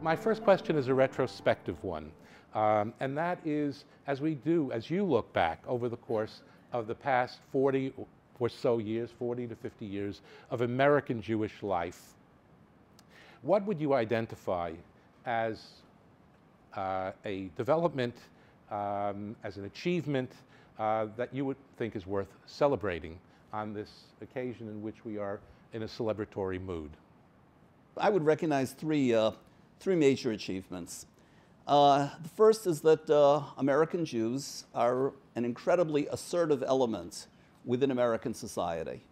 My first question is a retrospective one, and that is, as you look back over the course of the past 40 or so years, 40 to 50 years of American Jewish life, what would you identify as a development, as an achievement that you would think is worth celebrating on this occasion in which we are in a celebratory mood? I would recognize three major achievements. The first is that American Jews are an incredibly assertive element within American society.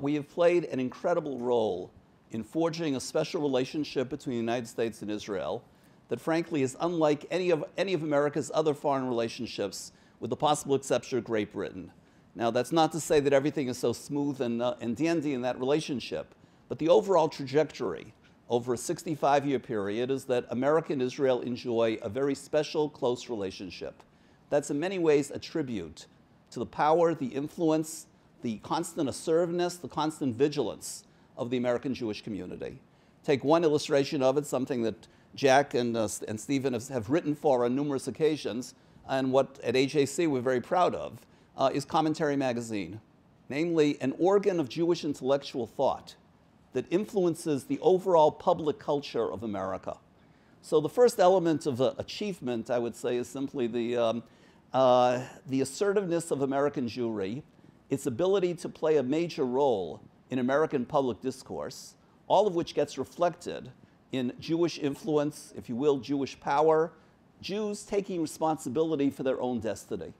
We have played an incredible role in forging a special relationship between the United States and Israel that frankly is unlike any of America's other foreign relationships, with the possible exception of Great Britain. Now, that's not to say that everything is so smooth and dandy in that relationship, but the overall trajectory over a 65-year period is that America and Israel enjoy a very special, close relationship. That's in many ways a tribute to the power, the influence, the constant assertiveness, the constant vigilance of the American Jewish community. Take one illustration of it, something that Jack and Stephen have written for on numerous occasions, and what at AJC we're very proud of, is Commentary Magazine, namely an organ of Jewish intellectual thought that influences the overall public culture of America. So the first element of achievement, I would say, is simply the assertiveness of American Jewry, its ability to play a major role in American public discourse, all of which gets reflected in Jewish influence, if you will, Jewish power, Jews taking responsibility for their own destiny.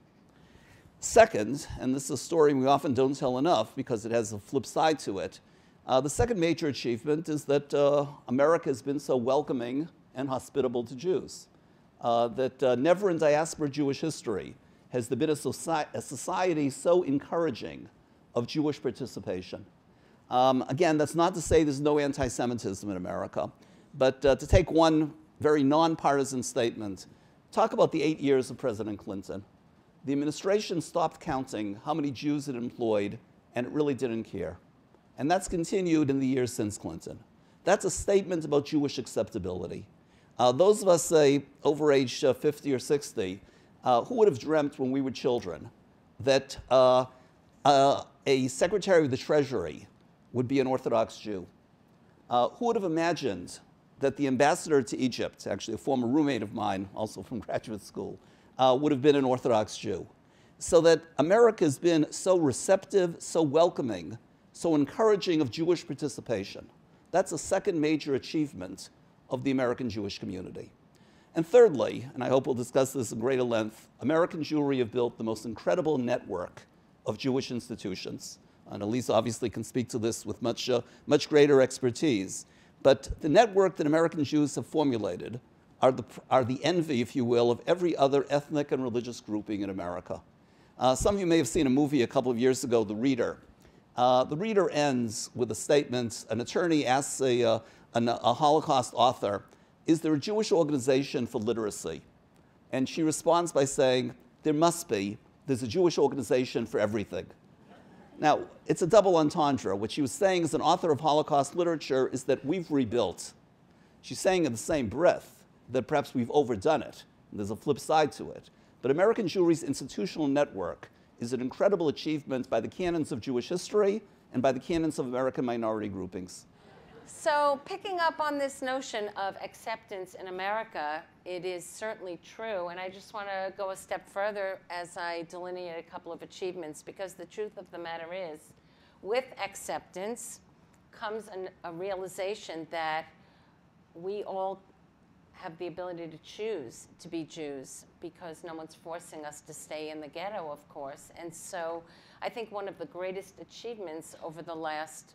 Second, and this is a story we often don't tell enough because it has a flip side to it, the second major achievement is that America has been so welcoming and hospitable to Jews. That never in diaspora Jewish history has there been a society so encouraging of Jewish participation. Again, that's not to say there's no anti-Semitism in America, but to take one very nonpartisan statement, talk about the 8 years of President Clinton. The administration stopped counting how many Jews it employed, and it really didn't care. And that's continued in the years since Clinton. That's a statement about Jewish acceptability. Those of us, say, over age 50 or 60, who would have dreamt when we were children that a Secretary of the Treasury would be an Orthodox Jew? Who would have imagined that the ambassador to Egypt, actually a former roommate of mine, also from graduate school, would have been an Orthodox Jew? So that America has been so receptive, so welcoming, so encouraging of Jewish participation. That's a second major achievement of the American Jewish community. And thirdly, and I hope we'll discuss this in greater length, American Jewry have built the most incredible network of Jewish institutions. And Alisa obviously can speak to this with much greater expertise. But the network that American Jews have formulated are the envy, if you will, of every other ethnic and religious grouping in America. Some of you may have seen a movie a couple of years ago, The Reader. The Reader ends with a statement. An attorney asks a Holocaust author, is there a Jewish organization for literacy? And she responds by saying, there must be. There's a Jewish organization for everything. Now, it's a double entendre. What she was saying as an author of Holocaust literature is that we've rebuilt. She's saying in the same breath that perhaps we've overdone it. There's a flip side to it. But American Jewry's institutional network is an incredible achievement by the canons of Jewish history and by the canons of American minority groupings. So picking up on this notion of acceptance in America, it is certainly true. And I just want to go a step further as I delineate a couple of achievements, because the truth of the matter is, with acceptance comes a realization that we all have the ability to choose to be Jews because no one's forcing us to stay in the ghetto, of course. And so I think one of the greatest achievements over the last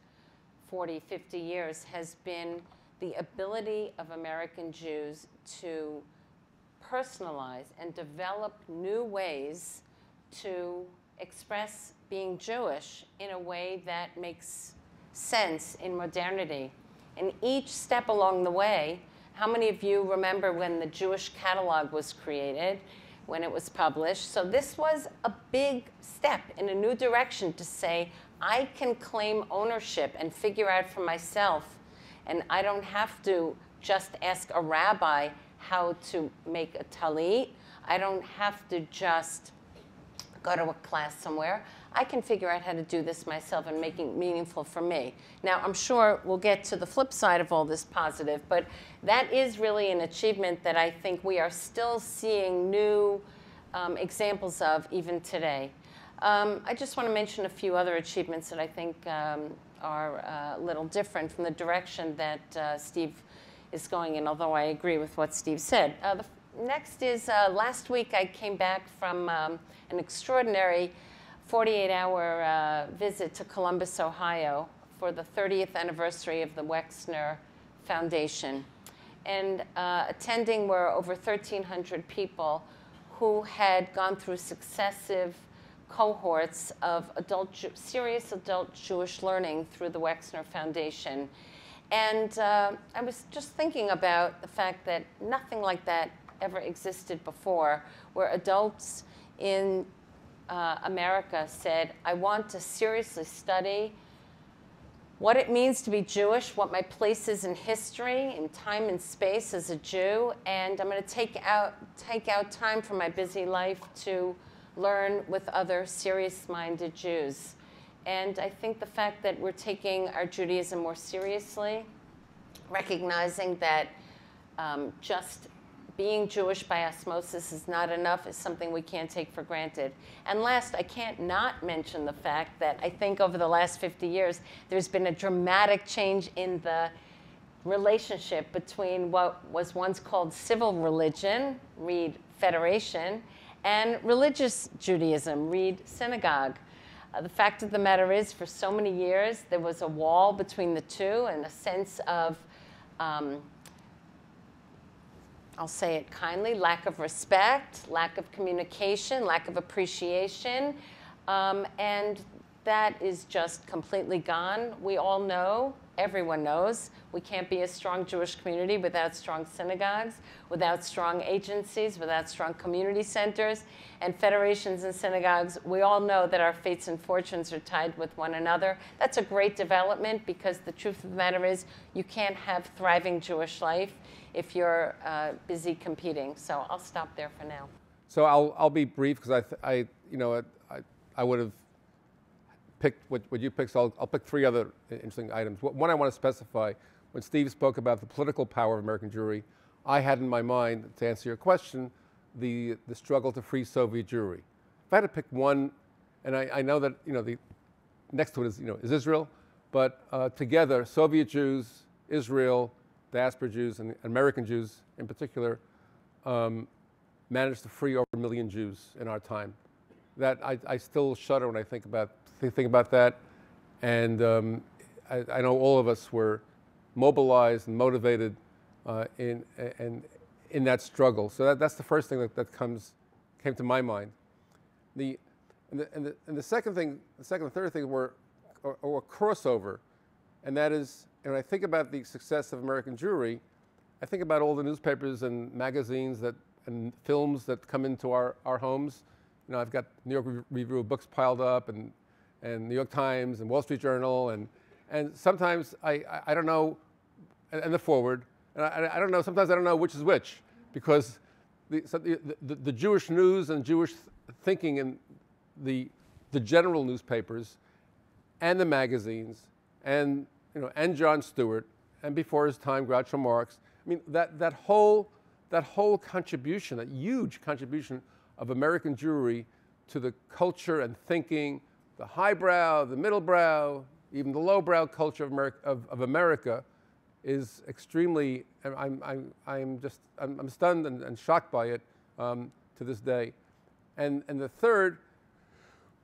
40, 50 years has been the ability of American Jews to personalize and develop new ways to express being Jewish in a way that makes sense in modernity. And each step along the way, how many of you remember when the Jewish catalog was created, when it was published? So this was a big step in a new direction to say, I can claim ownership and figure out for myself, and I don't have to just ask a rabbi how to make a talit. I don't have to just go to a class somewhere. I can figure out how to do this myself and make it meaningful for me. Now, I'm sure we'll get to the flip side of all this positive, but that is really an achievement that I think we are still seeing new examples of even today. I just want to mention a few other achievements that I think are a little different from the direction that Steve is going in, although I agree with what Steve said. The next is last week I came back from an extraordinary 48-hour visit to Columbus, Ohio for the 30th anniversary of the Wexner Foundation. And attending were over 1,300 people who had gone through successive cohorts of serious adult Jewish learning through the Wexner Foundation. And I was just thinking about the fact that nothing like that ever existed before, where adults in America said, I want to seriously study what it means to be Jewish, what my place is in history, in time and space as a Jew, and I'm going to take out time from my busy life to learn with other serious-minded Jews. And I think the fact that we're taking our Judaism more seriously, recognizing that just being Jewish by osmosis is not enough, is something we can't take for granted. And last, I can't not mention the fact that I think over the last 50 years, there's been a dramatic change in the relationship between what was once called civil religion, read Federation, and religious Judaism, read synagogue. The fact of the matter is, for so many years, there was a wall between the two and a sense of, I'll say it kindly, lack of respect, lack of communication, lack of appreciation, and that is just completely gone. We all know, everyone knows, we can't be a strong Jewish community without strong synagogues, without strong agencies, without strong community centers, and federations and synagogues. We all know that our fates and fortunes are tied with one another. That's a great development because the truth of the matter is you can't have thriving Jewish life if you're busy competing. So I'll stop there for now. So I'll be brief because I would have picked what you picked, so I'll pick three other interesting items. One I want to specify, when Steve spoke about the political power of American Jewry, I had in my mind, to answer your question, the struggle to free Soviet Jewry. If I had to pick one, and I know that the next to it is Israel, but together Soviet Jews, Israel, diaspora Jews, and American Jews in particular managed to free over 1 million Jews in our time. That I still shudder when I think about that, and I know all of us were mobilized and motivated in that struggle. So that's the first thing that came to my mind. The second thing, the third thing were a crossover, and that is, when I think about the success of American Jewry, I think about all the newspapers and magazines and films that come into our homes. I've got New York Review of Books piled up, and New York Times and Wall Street Journal, and sometimes I don't know, and the Forward, and I don't know, sometimes I don't know which is which, because the Jewish news and Jewish thinking in the general newspapers and the magazines and John Stewart, and before his time Groucho Marx, I mean that whole contribution, that huge contribution of American Jewry to the culture and thinking, the highbrow, the middlebrow, even the lowbrow culture of America, is extremely, I'm stunned and shocked by it to this day. And the third,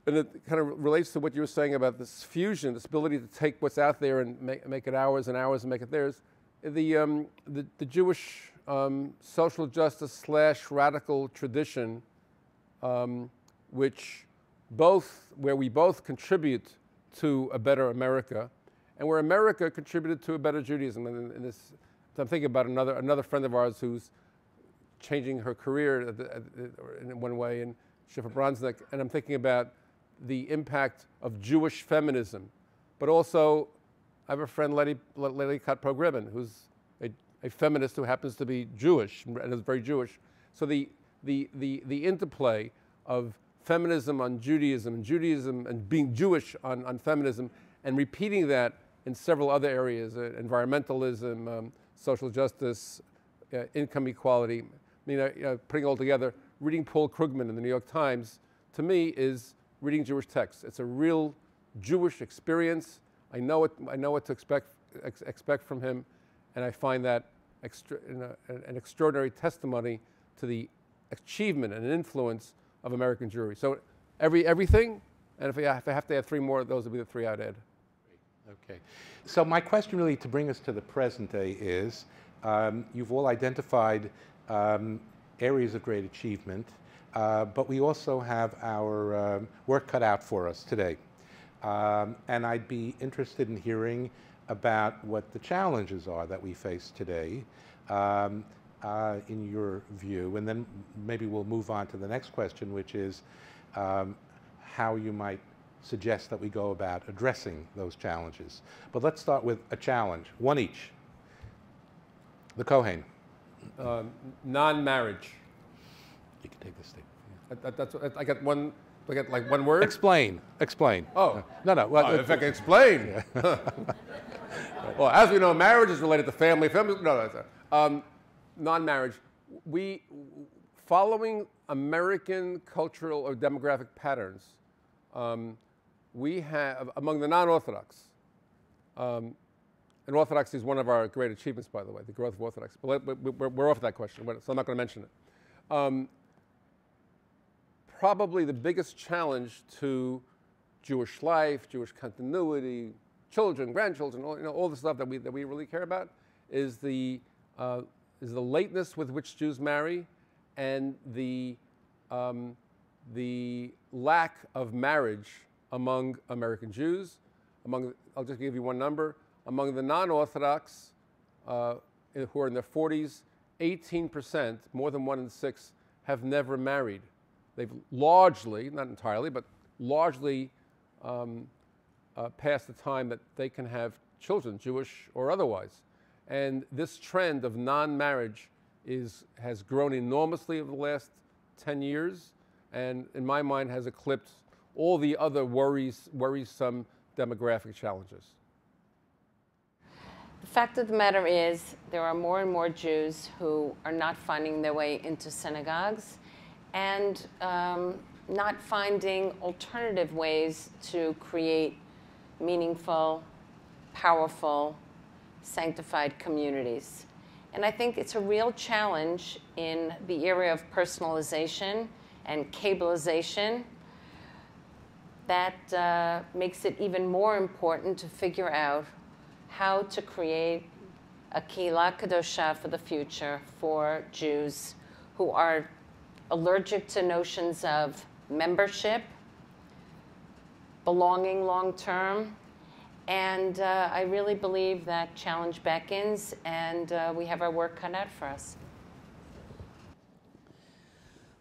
and it kind of relates to what you were saying about this fusion, this ability to take what's out there and make it ours and ours and make it theirs. The Jewish social justice / radical tradition, where we both contribute to a better America, and where America contributed to a better Judaism. And I'm thinking about another friend of ours who's changing her career in one way, and Schiffer Bronsnick, and I'm thinking about the impact of Jewish feminism. But also, I have a friend, Lady Katpro-Gribben, who's a feminist who happens to be Jewish and is very Jewish. So the interplay of feminism on Judaism and being Jewish on feminism, and repeating that in several other areas, environmentalism, social justice, income equality. I mean, putting it all together, reading Paul Krugman in the New York Times, to me, is reading Jewish texts. It's a real Jewish experience. I know what to expect from him, and I find that an extraordinary testimony to the achievement and influence of American Jewry. So everything, and if I have to add 3 more, those would be the 3 I'd add. Okay. So my question really to bring us to the present day is, you've all identified areas of great achievement, but we also have our work cut out for us today. And I'd be interested in hearing about what the challenges are that we face today, in your view, and then maybe we'll move on to the next question, which is how you might suggest that we go about addressing those challenges. But let's start with a challenge, one each. The Cohen. Non-marriage. You can take this thing. That's I got one. I got like one word. Explain. Oh no. Well, if I can explain. Well, as we know, marriage is related to family. Non-marriage. Following American cultural or demographic patterns, we have among the non-Orthodox. And Orthodoxy is one of our great achievements, by the way, the growth of Orthodoxy. But we're off that question, so I'm not going to mention it. Probably the biggest challenge to Jewish life, Jewish continuity, children, grandchildren, all the stuff that we really care about is the lateness with which Jews marry, and the lack of marriage among American Jews. I'll just give you one number. Among the non-Orthodox who are in their 40s, 18%, more than 1 in 6, have never married. They've largely, not entirely, but largely past the time that they can have children, Jewish or otherwise. And this trend of non-marriage has grown enormously over the last 10 years, and in my mind has eclipsed all the other worrisome demographic challenges. The fact of the matter is there are more and more Jews who are not finding their way into synagogues and not finding alternative ways to create meaningful, powerful, sanctified communities. And I think it's a real challenge in the area of personalization and cableization that makes it even more important to figure out how to create a Kehillah Kadosha for the future for Jews who are allergic to notions of membership, belonging long-term, and I really believe that challenge beckons, and we have our work cut out for us.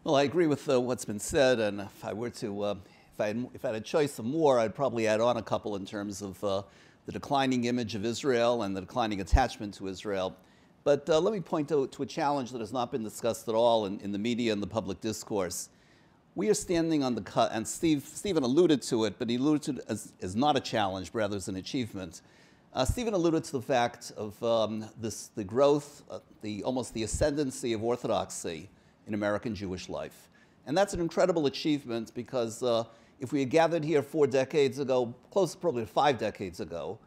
Well, I agree with what's been said, and if I were to, if I had a choice of more, I'd probably add on a couple in terms of the declining image of Israel and the declining attachment to Israel. But let me point to a challenge that has not been discussed at all in the media and the public discourse. We are standing on the cut, and Stephen alluded to it, but he alluded to it as not a challenge, but rather as an achievement. Stephen alluded to the fact of the growth, almost the ascendancy of Orthodoxy in American Jewish life. And that's an incredible achievement because if we had gathered here 4 decades ago, close probably to 5 decades ago,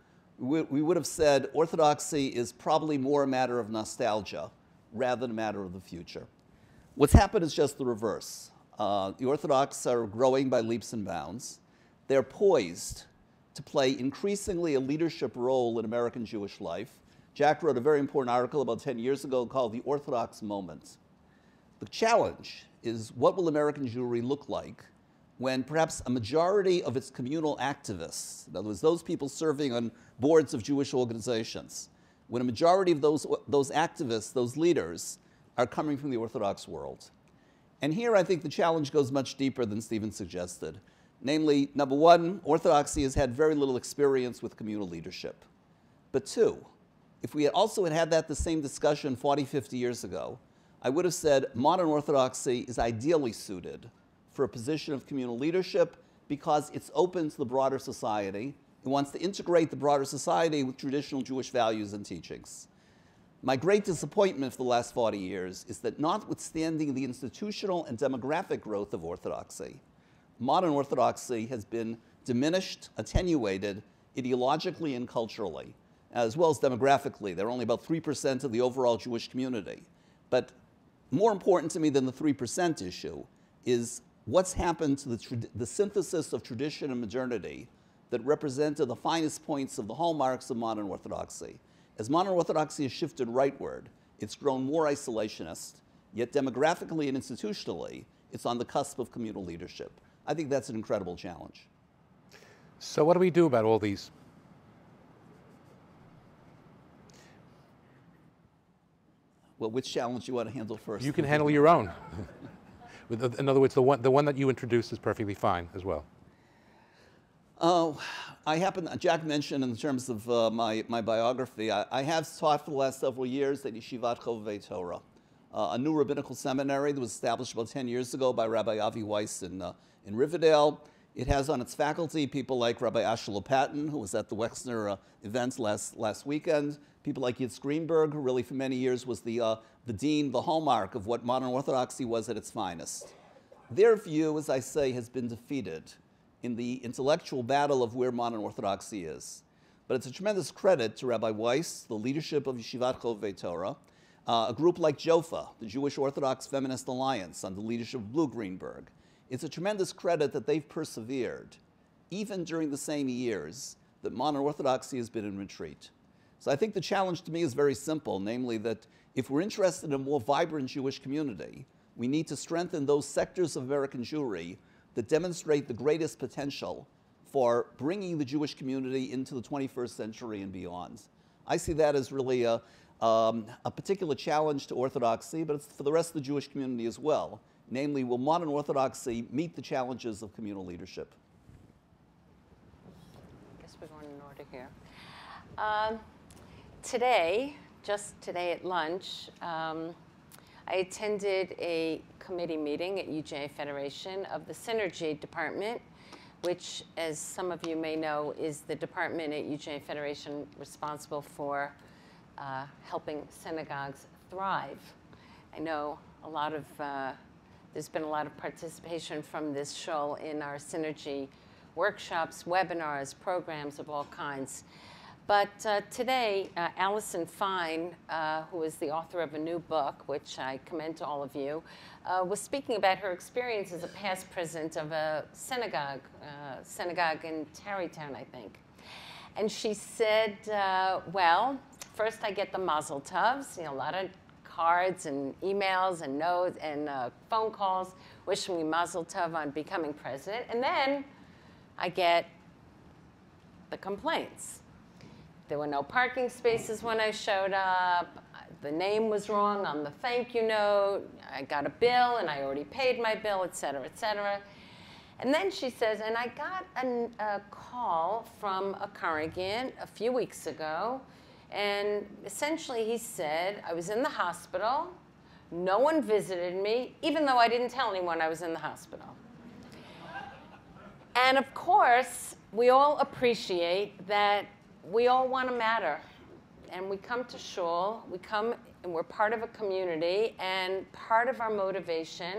we would have said orthodoxy is probably more a matter of nostalgia rather than a matter of the future. What's happened is just the reverse. The Orthodox are growing by leaps and bounds. They're poised to play increasingly a leadership role in American Jewish life. Jack wrote a very important article about 10 years ago called The Orthodox Moment. The challenge is, what will American Jewry look like when perhaps a majority of its communal activists, in other words, those people serving on boards of Jewish organizations, when a majority of those activists, those leaders, are coming from the Orthodox world? And here I think the challenge goes much deeper than Stephen suggested. Namely, number one, Orthodoxy has had very little experience with communal leadership. But two, if we also had had the same discussion 40, 50 years ago, I would have said modern Orthodoxy is ideally suited for a position of communal leadership because it's open to the broader society. It wants to integrate the broader society with traditional Jewish values and teachings. My great disappointment for the last 40 years is that notwithstanding the institutional and demographic growth of Orthodoxy, modern Orthodoxy has been diminished, attenuated ideologically and culturally, as well as demographically. They're only about 3% of the overall Jewish community. But more important to me than the 3% issue is what's happened to the synthesis of tradition and modernity that represented the finest points of the hallmarks of modern Orthodoxy. As modern Orthodoxy has shifted rightward, it's grown more isolationist, yet demographically and institutionally, it's on the cusp of communal leadership. I think that's an incredible challenge. So what do we do about all these? Well, which challenge do you want to handle first? You can handle your own. In other words, the one that you introduced is perfectly fine as well. Jack mentioned in terms of my biography, I have taught for the last several years at Yeshivat Chovevei Torah, a new rabbinical seminary that was established about 10 years ago by Rabbi Avi Weiss in Riverdale. It has on its faculty people like Rabbi Asher Lopatin, who was at the Wexner events last weekend, people like Yitzhak Greenberg, who really for many years was the dean, the hallmark of what modern Orthodoxy was at its finest. Their view, as I say, has been defeated in the intellectual battle of where modern Orthodoxy is. But it's a tremendous credit to Rabbi Weiss, the leadership of Yeshivat Chovevei Torah, a group like JOFA, the Jewish Orthodox Feminist Alliance, under the leadership of Blue Greenberg. It's a tremendous credit that they've persevered, even during the same years that modern Orthodoxy has been in retreat. So I think the challenge to me is very simple, namely that if we're interested in a more vibrant Jewish community, we need to strengthen those sectors of American Jewry that demonstrate the greatest potential for bringing the Jewish community into the 21st century and beyond. I see that as really a particular challenge to Orthodoxy, but it's for the rest of the Jewish community as well. Namely, will modern Orthodoxy meet the challenges of communal leadership? I guess we're going in order here. Today, just today at lunch, I attended a committee meeting at UJA-Federation of the Synergy Department, which, as some of you may know, is the department at UJA-Federation responsible for helping synagogues thrive. I know there's been a lot of participation from this show in our Synergy workshops, webinars, programs of all kinds. But today, Alison Fine, who is the author of a new book, which I commend to all of you, was speaking about her experience as a past president of a synagogue in Tarrytown, I think. And she said, well, first I get the mazel tovs, a lot of cards and emails and notes and phone calls wishing me mazel tov on becoming president. And then I get the complaints. There were no parking spaces when I showed up. The name was wrong on the thank you note. I got a bill, and I already paid my bill, et cetera, et cetera. And then she says, and I got a call from a congregant a few weeks ago, and essentially he said, I was in the hospital. No one visited me, even though I didn't tell anyone I was in the hospital. And of course, we all appreciate that we all want to matter, and we come to shul, we come and we're part of a community, and part of our motivation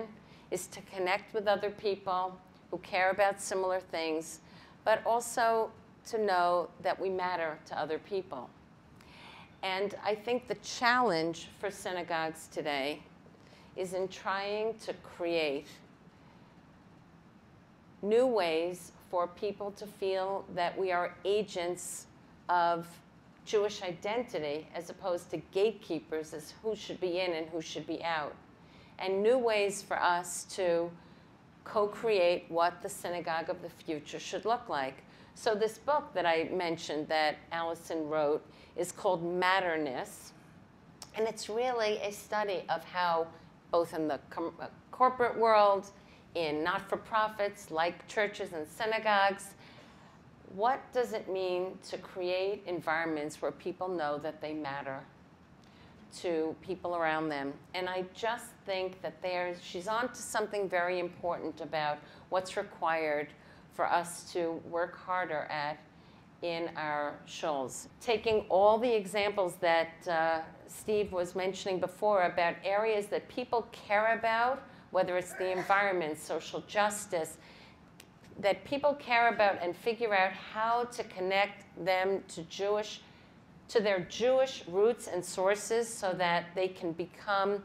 is to connect with other people who care about similar things, but also to know that we matter to other people. And I think the challenge for synagogues today is in trying to create new ways for people to feel that we are agents of Jewish identity as opposed to gatekeepers as who should be in and who should be out. And new ways for us to co-create what the synagogue of the future should look like. So this book that I mentioned that Alison wrote is called Matterness. And it's really a study of how, both in the corporate world, in not-for-profits like churches and synagogues, what does it mean to create environments where people know that they matter to people around them? And I just think that she's on to something very important about what's required for us to work harder at in our shuls. Taking all the examples that Steve was mentioning before about areas that people care about, whether it's the environment, social justice, that people care about, and figure out how to connect them to their Jewish roots and sources so that they can become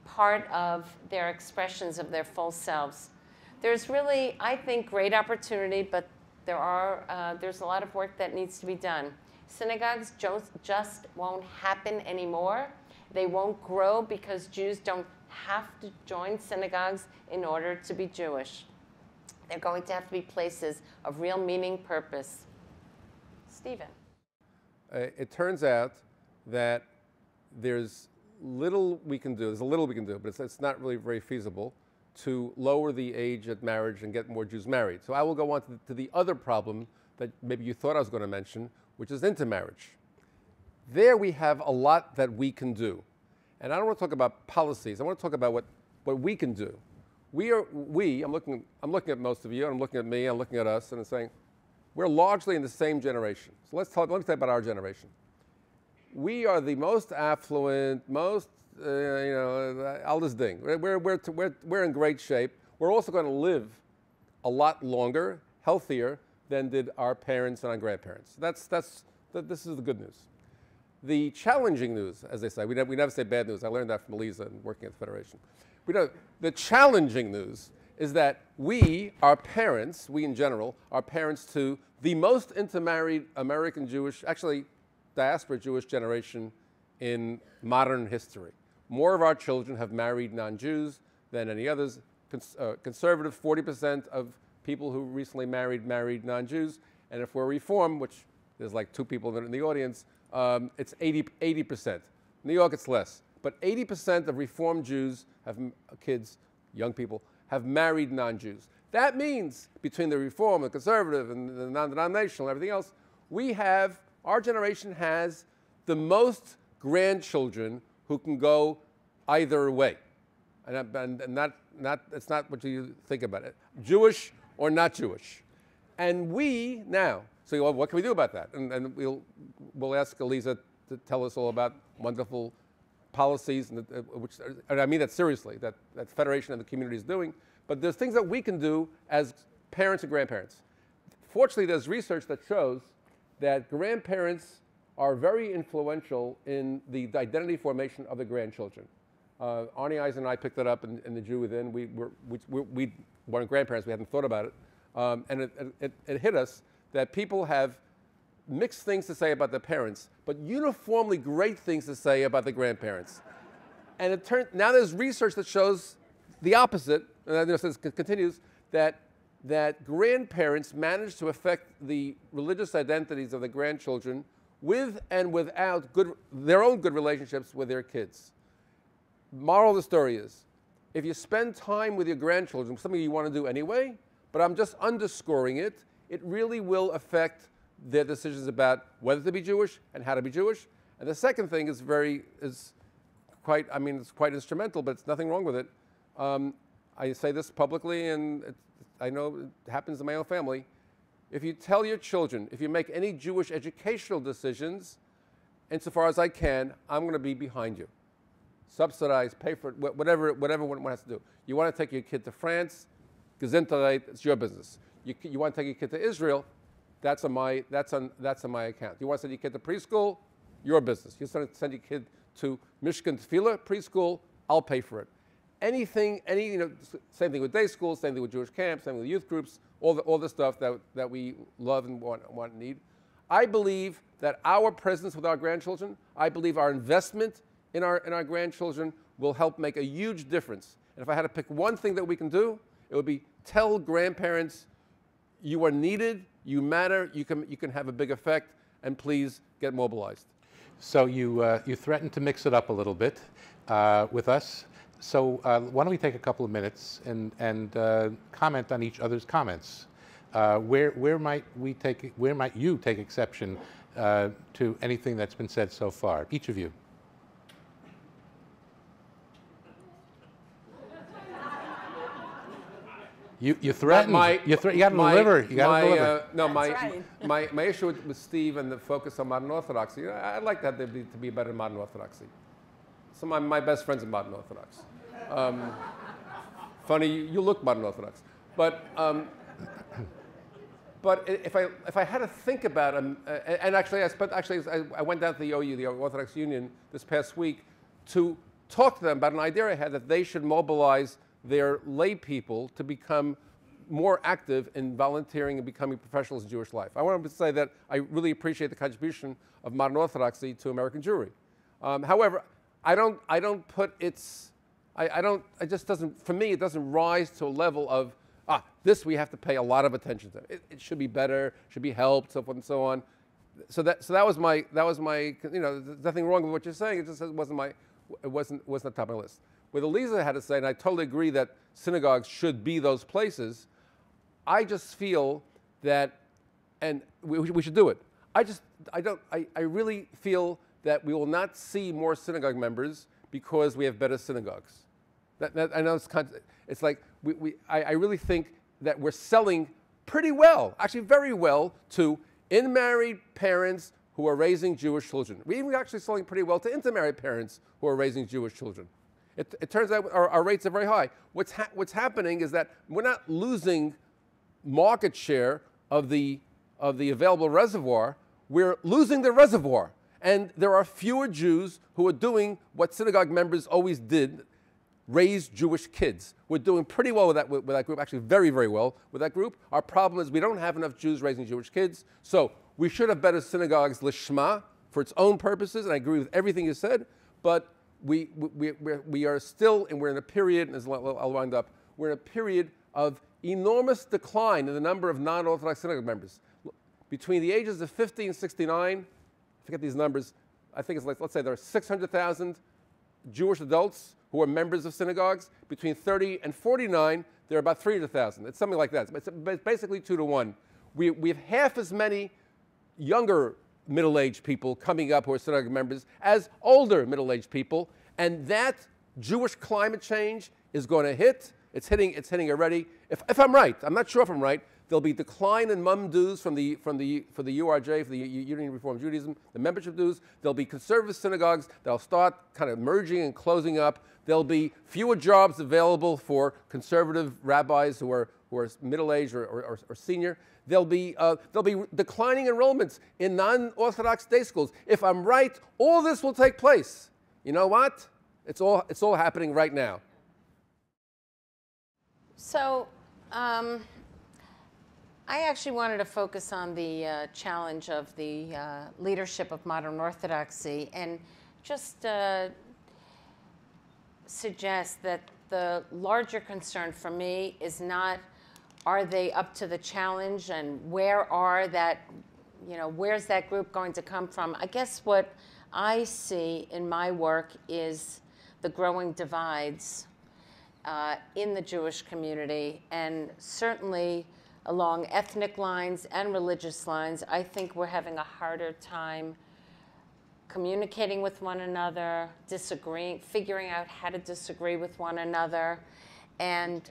part of their expressions of their full selves. There's really, I think, great opportunity, but there's a lot of work that needs to be done. Synagogues just won't happen anymore. They won't grow because Jews don't have to join synagogues in order to be Jewish. They're going to have to be places of real meaning, purpose. Stephen. It turns out that there's little we can do. There's a little we can do, but it's not really very feasible to lower the age at marriage and get more Jews married. So I will go on to the other problem that maybe you thought I was going to mention, which is intermarriage. There we have a lot that we can do. And I don't want to talk about policies. I want to talk about what we can do. I'm looking at most of you, and I'm looking at me, I'm looking at us, and I'm saying, we're largely in the same generation. So let me talk about our generation. We are the most affluent, most, all this thing. We're in great shape. We're also going to live a lot longer, healthier than did our parents and our grandparents. This is the good news. The challenging news, as they say, we never say bad news. I learned that from Alisa and working at the Federation. The challenging news is that our parents, we in general, are parents to the most intermarried American Jewish, actually diaspora Jewish generation in modern history. More of our children have married non-Jews than any others. Conservative, 40% of people who recently married non-Jews. And if we're Reform, which there's like 2 people in the audience, it's 80%. New York, it's less. But 80% of Reform Jews have kids, young people, have married non-Jews. That means between the Reform, the Conservative, and the non-denominational and everything else, our generation has the most grandchildren who can go either way. And it's not what you think about it. Jewish or not Jewish. And we now, so what can we do about that? And we'll ask Alisa to tell us all about wonderful policies, and I mean that seriously, that Federation of the Community is doing. But there's things that we can do as parents and grandparents. Fortunately, there's research that shows that grandparents are very influential in the identity formation of the grandchildren. Arnie Eisen and I picked that up in the Jew Within. We weren't grandparents, we hadn't thought about it. And it hit us that people have mixed things to say about their parents, but uniformly great things to say about the grandparents. And now there's research that shows the opposite, and it continues, that grandparents manage to affect the religious identities of the grandchildren with and without their own good relationships with their kids. Moral of the story is, if you spend time with your grandchildren, something you want to do anyway, but I'm just underscoring it, it really will affect their decisions about whether to be Jewish and how to be Jewish. And the second thing is quite instrumental, but it's nothing wrong with it. I say this publicly, and I know it happens in my own family. If you tell your children, if you make any Jewish educational decisions, insofar as I can, I'm going to be behind you. Subsidize, pay for it, whatever one has to do. You want to take your kid to France, Gesundheit, it's your business. You want to take your kid to Israel, that's on my account. You want to send your kid to preschool? Your business. You want to send your kid to Michigan Tefillah preschool? I'll pay for it. Anything, same thing with day schools, same thing with Jewish camps, same thing with youth groups, all the stuff that we love and want and need. I believe that our presence with our grandchildren, I believe our investment in our grandchildren will help make a huge difference. And if I had to pick one thing that we can do, it would be tell grandparents, you are needed, you matter, you can have a big effect, and please get mobilized. So you threatened to mix it up a little bit with us. So why don't we take a couple of minutes and comment on each other's comments? Where might you take exception to anything that's been said so far? Each of you. You threatened. You got to deliver. You got to deliver. No, my issue with Steve and the focus on modern orthodoxy. I'd like that to be better than modern orthodoxy. Some of my best friends are modern orthodox. Funny, you look modern orthodox, but if I had to think about them, and actually I went down to the OU, the Orthodox Union, this past week to talk to them about an idea I had that they should mobilize their lay people to become more active in volunteering and becoming professionals in Jewish life. I want to say that I really appreciate the contribution of modern orthodoxy to American Jewry. However, I don't put its, it just doesn't, for me, it doesn't rise to a level of, this we have to pay a lot of attention to. It should be better, should be helped, so forth and so on. So that was my, there's nothing wrong with what you're saying, it just wasn't the top of my list. What Alisa had to say, and I totally agree that synagogues should be those places, I just feel that, and we should do it. I really feel that we will not see more synagogue members because we have better synagogues. I know it's like, I really think that we're selling pretty well, actually very well, to in-married parents who are raising Jewish children. We're even actually selling pretty well to intermarried parents who are raising Jewish children. It turns out our rates are very high. What's happening is that we're not losing market share of the available reservoir, we're losing the reservoir. And there are fewer Jews who are doing what synagogue members always did, raise Jewish kids. We're doing pretty well with that group, actually very, very well with that group. Our problem is we don't have enough Jews raising Jewish kids, so we should have better synagogues lishma for its own purposes, and I agree with everything you said, but we are still, and we're in a period, and I'll wind up, we're in a period of enormous decline in the number of non-Orthodox synagogue members. Between the ages of 50 and 69, forget these numbers, I think it's like, let's say there are 600,000 Jewish adults who are members of synagogues. Between 30 and 49, there are about 300,000. It's something like that. It's basically 2 to 1. We have half as many younger middle-aged people coming up who are synagogue members as older middle-aged people, and that Jewish climate change is going to hit. It's hitting already. If I'm right, I'm not sure if I'm right, there'll be decline in mum dues for the URJ, for the Union of Reform Judaism, the membership dues. There'll be conservative synagogues that'll start kind of merging and closing up. There'll be fewer jobs available for conservative rabbis who are middle-aged or senior. There'll be declining enrollments in non-Orthodox day schools. If I'm right, all this will take place. You know what? It's all happening right now. So, I actually wanted to focus on the challenge of the leadership of modern Orthodoxy and just suggest that the larger concern for me is not, are they up to the challenge and where's that group going to come from? I guess what I see in my work is the growing divides in the Jewish community, and certainly along ethnic lines and religious lines. I think we're having a harder time communicating with one another, disagreeing, figuring out how to disagree with one another. And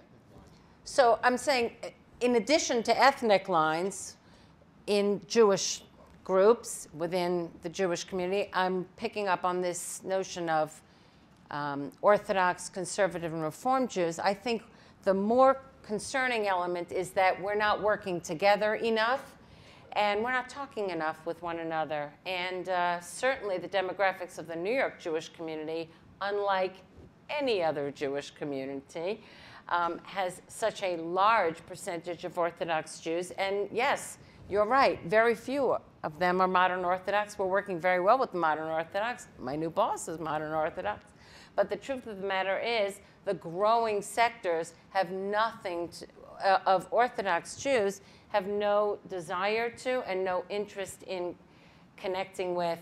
so I'm saying, in addition to ethnic lines, in Jewish groups within the Jewish community, I'm picking up on this notion of Orthodox, conservative, and Reform Jews. I think the more concerning element is that we're not working together enough. And we're not talking enough with one another. And certainly the demographics of the New York Jewish community, unlike any other Jewish community, has such a large percentage of Orthodox Jews. And yes, you're right, very few of them are modern Orthodox. We're working very well with the modern Orthodox. My new boss is modern Orthodox. But the truth of the matter is the growing sectors have nothing to, of Orthodox Jews have no desire to and no interest in connecting with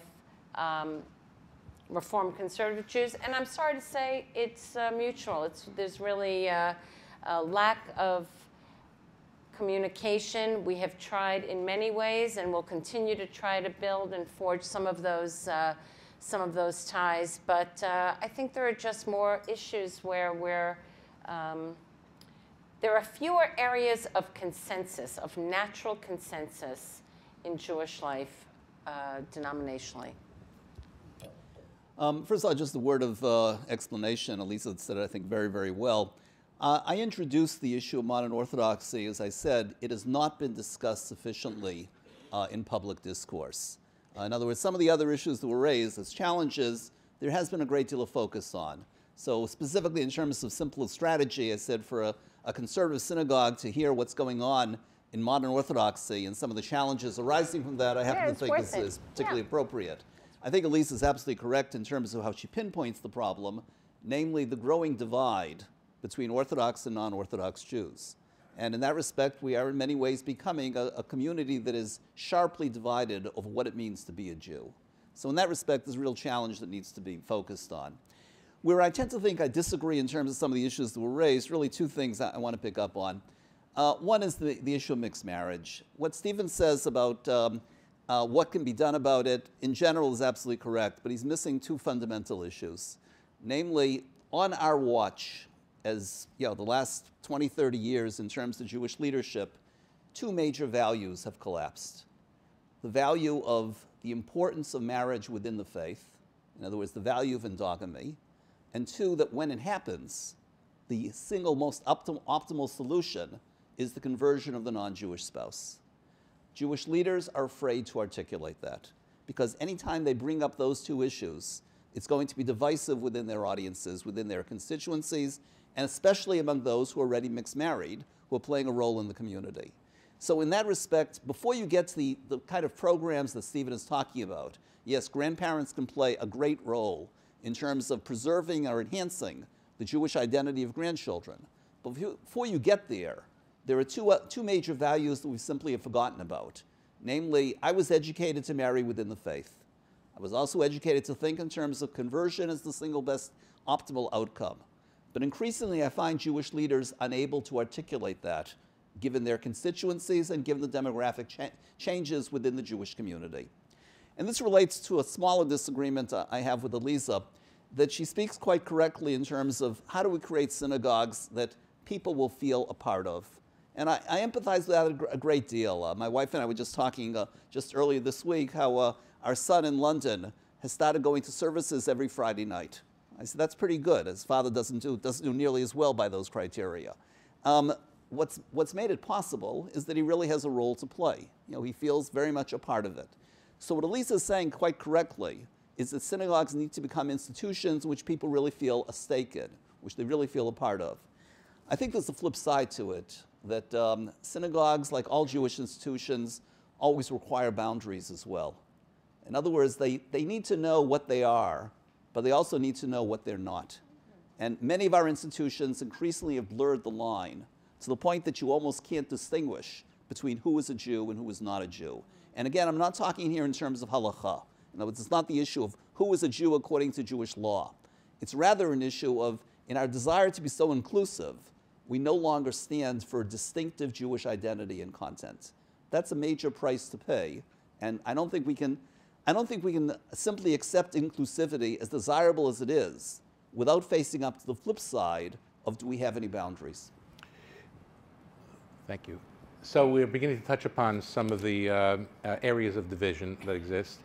Reform conservative Jews. And I'm sorry to say it's mutual. There's really a lack of communication. We have tried in many ways and will continue to try to build and forge some of those ties. But I think there are just more issues where there are fewer areas of consensus, of natural consensus in Jewish life denominationally. First of all, just a word of explanation. Alisa said it, I think, very, very well. I introduced the issue of modern Orthodoxy. As I said, it has not been discussed sufficiently in public discourse. In other words, some of the other issues that were raised as challenges, there has been a great deal of focus on. So specifically in terms of simple strategy, I said for a conservative synagogue to hear what's going on in modern Orthodoxy and some of the challenges arising from that, I happen to think is particularly appropriate. I think Alisa is absolutely correct in terms of how she pinpoints the problem, namely the growing divide between Orthodox and non-Orthodox Jews. And in that respect, we are in many ways becoming a community that is sharply divided over what it means to be a Jew. So in that respect, there's a real challenge that needs to be focused on. Where I tend to think I disagree in terms of some of the issues that were raised, really two things I want to pick up on. One is the issue of mixed marriage. What Stephen says about what can be done about it, in general, is absolutely correct, but he's missing two fundamental issues. Namely, on our watch, as the last 20, 30 years in terms of Jewish leadership, two major values have collapsed. The value of the importance of marriage within the faith, in other words, the value of endogamy, and two, that when it happens, the single most optimal solution is the conversion of the non-Jewish spouse. Jewish leaders are afraid to articulate that because anytime they bring up those two issues, it's going to be divisive within their audiences, within their constituencies, and especially among those who are already mixed married, who are playing a role in the community. So in that respect, before you get to the kind of programs that Stephen is talking about, yes, grandparents can play a great role in terms of preserving or enhancing the Jewish identity of grandchildren. But before you get there, there are two major values that we simply have forgotten about. Namely, I was educated to marry within the faith. I was also educated to think in terms of conversion as the single best optimal outcome. But increasingly, I find Jewish leaders unable to articulate that, given their constituencies and given the demographic changes within the Jewish community. And this relates to a smaller disagreement I have with Alisa, that she speaks quite correctly in terms of how do we create synagogues that people will feel a part of. And I empathize with that a great deal. My wife and I were just talking just earlier this week how our son in London has started going to services every Friday night. I said, that's pretty good. His father doesn't do nearly as well by those criteria. What's made it possible is that he really has a role to play. He feels very much a part of it. So what Alisa is saying quite correctly is that synagogues need to become institutions in which people really feel a stake in, which they really feel a part of. I think there's a flip side to it, that synagogues, like all Jewish institutions, always require boundaries as well. In other words, they need to know what they are, but they also need to know what they're not. And many of our institutions increasingly have blurred the line to the point that you almost can't distinguish between who is a Jew and who is not a Jew. And again, I'm not talking here in terms of halakha. In other words, it's not the issue of who is a Jew according to Jewish law. It's rather an issue of, in our desire to be so inclusive, we no longer stand for distinctive Jewish identity and content. That's a major price to pay, and I don't think we can simply accept inclusivity, as desirable as it is, without facing up to the flip side of, do we have any boundaries? Thank you. So we're beginning to touch upon some of the areas of division that exist,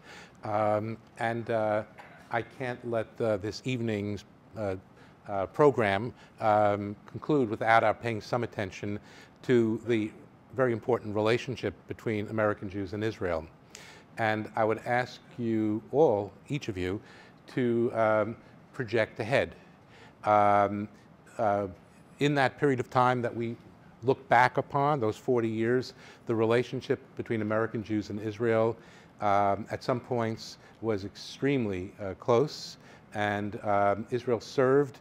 and I can't let this evening's program conclude without our paying some attention to the very important relationship between American Jews and Israel. And I would ask you all, each of you, to project ahead. In that period of time that we look back upon, those 40 years, the relationship between American Jews and Israel at some points was extremely close, and Israel served,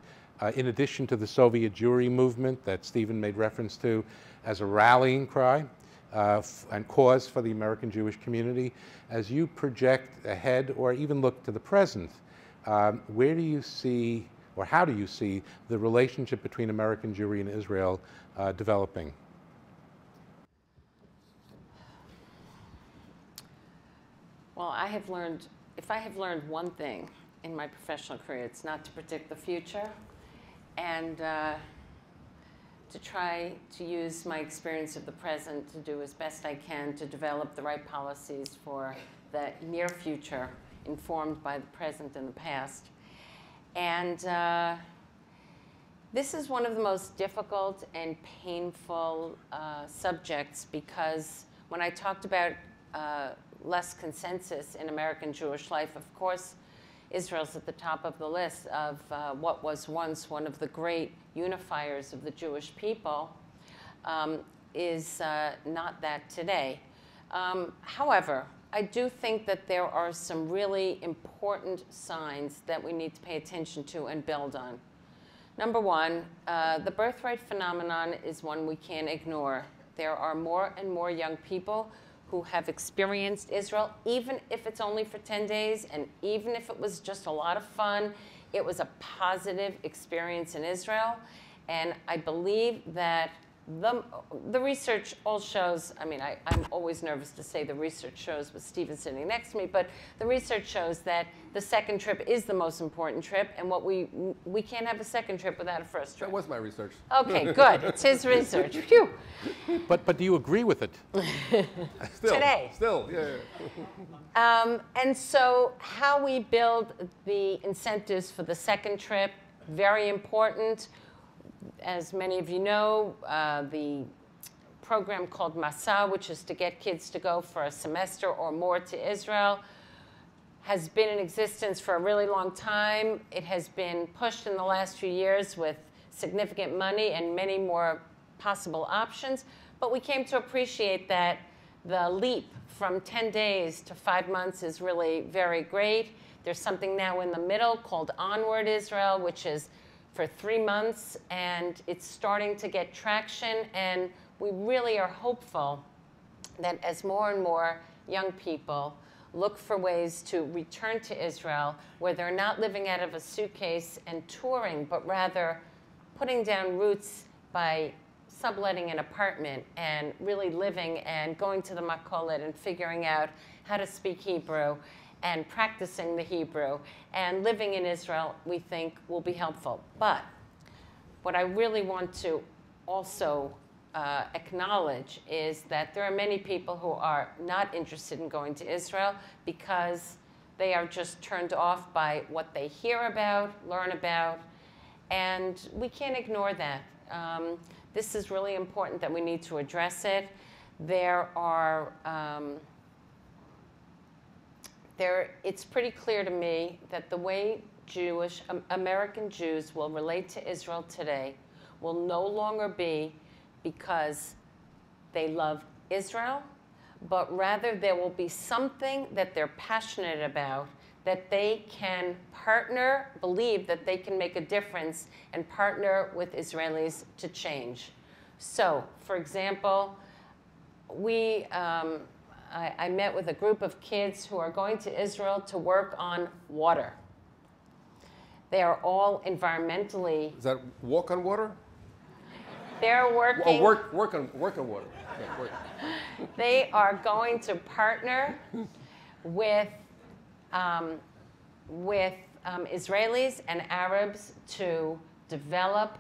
in addition to the Soviet Jewry movement that Stephen made reference to, as a rallying cry and cause for the American Jewish community. As you project ahead or even look to the present, where do you see, or how do you see, the relationship between American Jewry and Israel developing? Well, if I have learned one thing in my professional career, it's not to predict the future, and to try to use my experience of the present to do as best I can to develop the right policies for the near future, informed by the present and the past. And this is one of the most difficult and painful subjects, because when I talked about less consensus in American Jewish life, of course, Israel's at the top of the list of what was once one of the great unifiers of the Jewish people, is not that today. However, I do think that there are some really important signs that we need to pay attention to and build on. Number one, the birthright phenomenon is one we can't ignore. There are more and more young people who have experienced Israel, even if it's only for 10 days, and even if it was just a lot of fun, it was a positive experience in Israel. And I believe that the research all shows, I mean, I'm always nervous to say the research shows with Stephen sitting next to me, but the research shows that the second trip is the most important trip, and what we can't have a second trip without a first trip. That was my research. Okay, good. It's his research. Phew. But do you agree with it? Still, Today. Still, yeah. And so how we build the incentives for the second trip, very important. As many of you know, the program called Masa, which is to get kids to go for a semester or more to Israel, has been in existence for a really long time. It has been pushed in the last few years with significant money and many more possible options. But we came to appreciate that the leap from 10 days to 5 months is really very great. There's something now in the middle called Onward Israel, which is for 3 months, and it's starting to get traction, and we really are hopeful that as more and more young people look for ways to return to Israel, where they're not living out of a suitcase and touring, but rather putting down roots by subletting an apartment and really living and going to the Makolet and figuring out how to speak Hebrew and practicing the Hebrew and living in Israel, we think will be helpful. But what I really want to also acknowledge is that there are many people who are not interested in going to Israel because they are just turned off by what they hear about, learn about, and we can't ignore that. This is really important that we need to address it. There are it's pretty clear to me that the way American Jews will relate to Israel today will no longer be because they love Israel, but rather there will be something that they're passionate about, that they can partner, believe that they can make a difference and partner with Israelis to change. So, for example, I met with a group of kids who are going to Israel to work on water. They are all environmentally... Is that walk on water? They're working... Oh, work on water. Yeah, work. They are going to partner with Israelis and Arabs to develop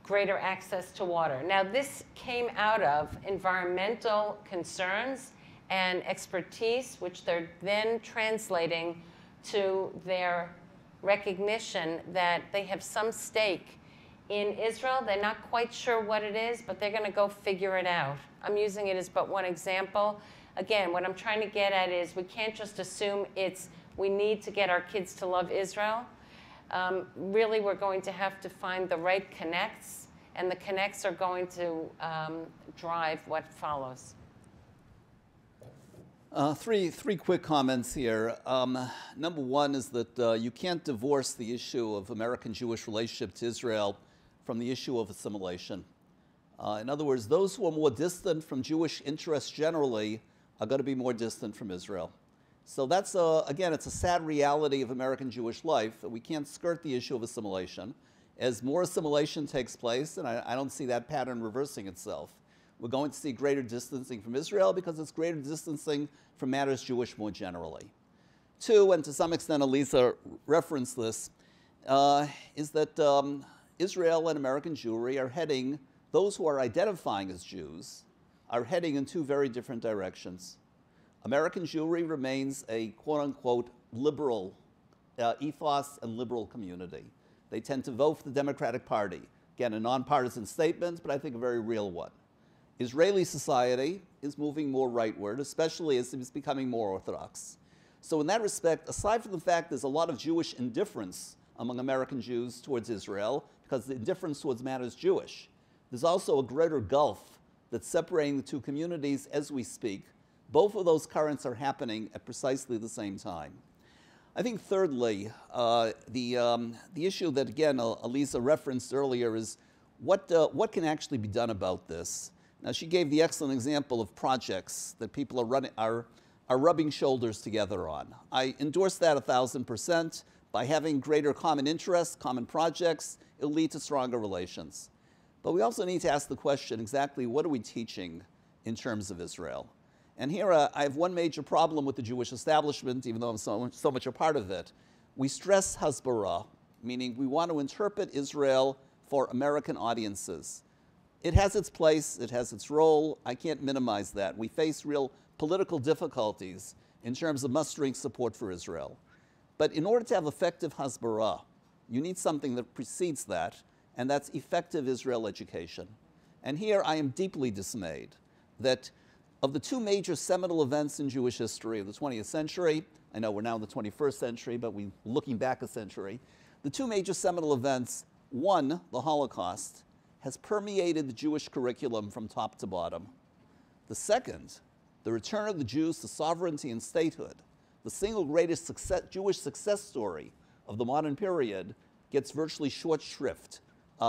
greater access to water. Now, this came out of environmental concerns and expertise, which they're then translating to their recognition that they have some stake in Israel. They're not quite sure what it is, but they're going to go figure it out. I'm using it as but one example. Again, what I'm trying to get at is we can't just assume we need to get our kids to love Israel. Really, we're going to have to find the right connects, and the connects are going to drive what follows. Three quick comments here. Number one is that you can't divorce the issue of American Jewish relationship to Israel from the issue of assimilation. In other words, those who are more distant from Jewish interests generally are going to be more distant from Israel. So that's, again, it's a sad reality of American Jewish life that we can't skirt the issue of assimilation. As more assimilation takes place, and I don't see that pattern reversing itself, we're going to see greater distancing from Israel because it's greater distancing from matters Jewish more generally. Two, and to some extent Alisa referenced this, is that Israel and American Jewry are heading, those who are identifying as Jews, are heading in two very different directions. American Jewry remains a quote-unquote liberal ethos and liberal community. They tend to vote for the Democratic Party. Again, a nonpartisan statement, but I think a very real one. Israeli society is moving more rightward, especially as it's becoming more Orthodox. So in that respect, aside from the fact there's a lot of Jewish indifference among American Jews towards Israel, because the indifference towards matters Jewish, there's also a greater gulf that's separating the two communities as we speak. Both of those currents are happening at precisely the same time. I think thirdly, the issue that, again, Alisa referenced earlier is what can actually be done about this? Now, she gave the excellent example of projects that people are rubbing shoulders together on. I endorse that 1,000%. By having greater common interests, common projects, it'll lead to stronger relations. But we also need to ask the question exactly what are we teaching in terms of Israel? And here I have one major problem with the Jewish establishment, even though I'm so much a part of it. We stress hasbara, meaning we want to interpret Israel for American audiences. It has its place, it has its role. I can't minimize that. We face real political difficulties in terms of mustering support for Israel. But in order to have effective hasbara, you need something that precedes that, and that's effective Israel education. And here I am deeply dismayed that of the two major seminal events in Jewish history of the 20th century, I know we're now in the 21st century, but we're looking back a century, the two major seminal events, one, the Holocaust, has permeated the Jewish curriculum from top to bottom. The second, the return of the Jews to sovereignty and statehood, the single greatest Jewish success story of the modern period, gets virtually short shrift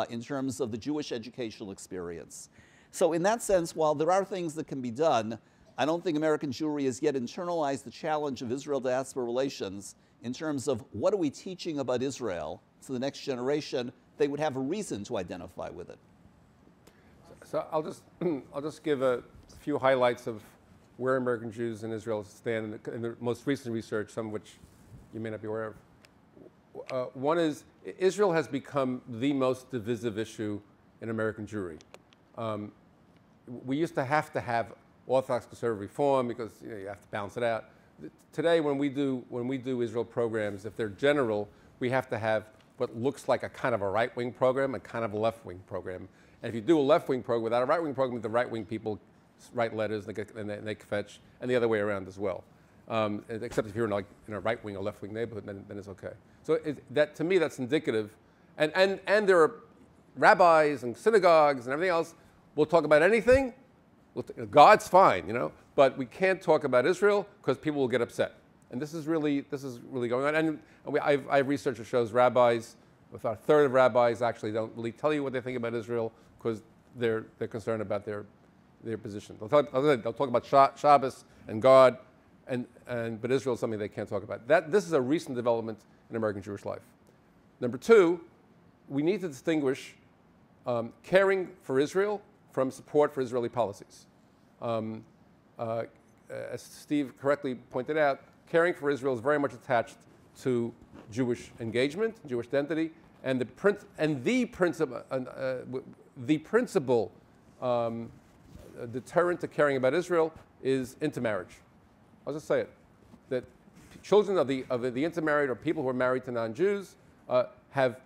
in terms of the Jewish educational experience. So in that sense, while there are things that can be done, I don't think American Jewry has yet internalized the challenge of Israel-Diaspora relations in terms of what are we teaching about Israel to the next generation. They would have a reason to identify with it. So I'll just give a few highlights of where American Jews in Israel stand in the most recent research, some of which you may not be aware of. One is Israel has become the most divisive issue in American Jewry. We used to have Orthodox conservative reform because you have to balance it out. Today, when we do Israel programs, if they're general, we have to have what looks like a kind of a right-wing program, a kind of a left-wing program. And if you do a left-wing program without a right-wing program, the right-wing people write letters and they fetch, and the other way around as well. Except if you're in a right-wing or left-wing neighborhood, then it's okay. So that to me, that's indicative. And there are rabbis and synagogues and everything else. We'll talk about anything. God's fine, but we can't talk about Israel because people will get upset. And this is really going on. And I have research that shows rabbis, about a third of rabbis actually don't really tell you what they think about Israel because they're concerned about their position. They'll talk about Shabbos and God, but Israel is something they can't talk about. This is a recent development in American Jewish life. Number two, we need to distinguish caring for Israel from support for Israeli policies. As Steve correctly pointed out, caring for Israel is very much attached to Jewish engagement, Jewish identity, and the principal deterrent to caring about Israel is intermarriage. I'll just say it, that children of the intermarried or people who are married to non-Jews have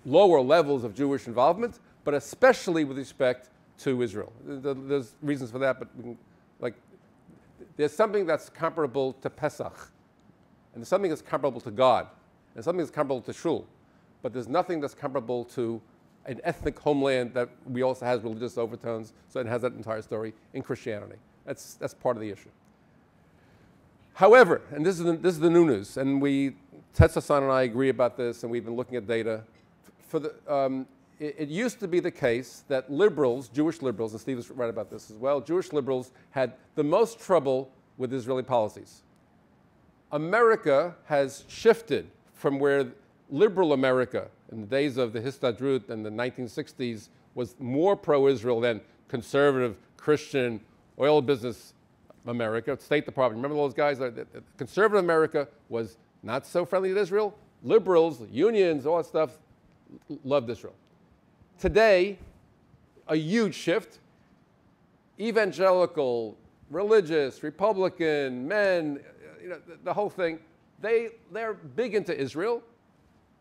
lower levels of Jewish involvement, but especially with respect to Israel. There's reasons for that, but there's something that's comparable to Pesach, and there's something that's comparable to God, and something that's comparable to Shul, but there's nothing that's comparable to an ethnic homeland that we also has religious overtones, so it has that entire story in Christianity. That's part of the issue. However, and this is the new news, and Tetsusan and I agree about this, and we've been looking at data. It used to be the case that liberals, Jewish liberals, and Steve is right about this as well, Jewish liberals had the most trouble with Israeli policies. America has shifted from where liberal America, in the days of the Histadrut and the 1960s, was more pro-Israel than conservative, Christian, oil business America, State Department. Remember those guys? Conservative America was not so friendly to Israel. Liberals, unions, all that stuff, loved Israel. Today, a huge shift. Evangelical, religious, Republican, men, the whole thing, they're big into Israel.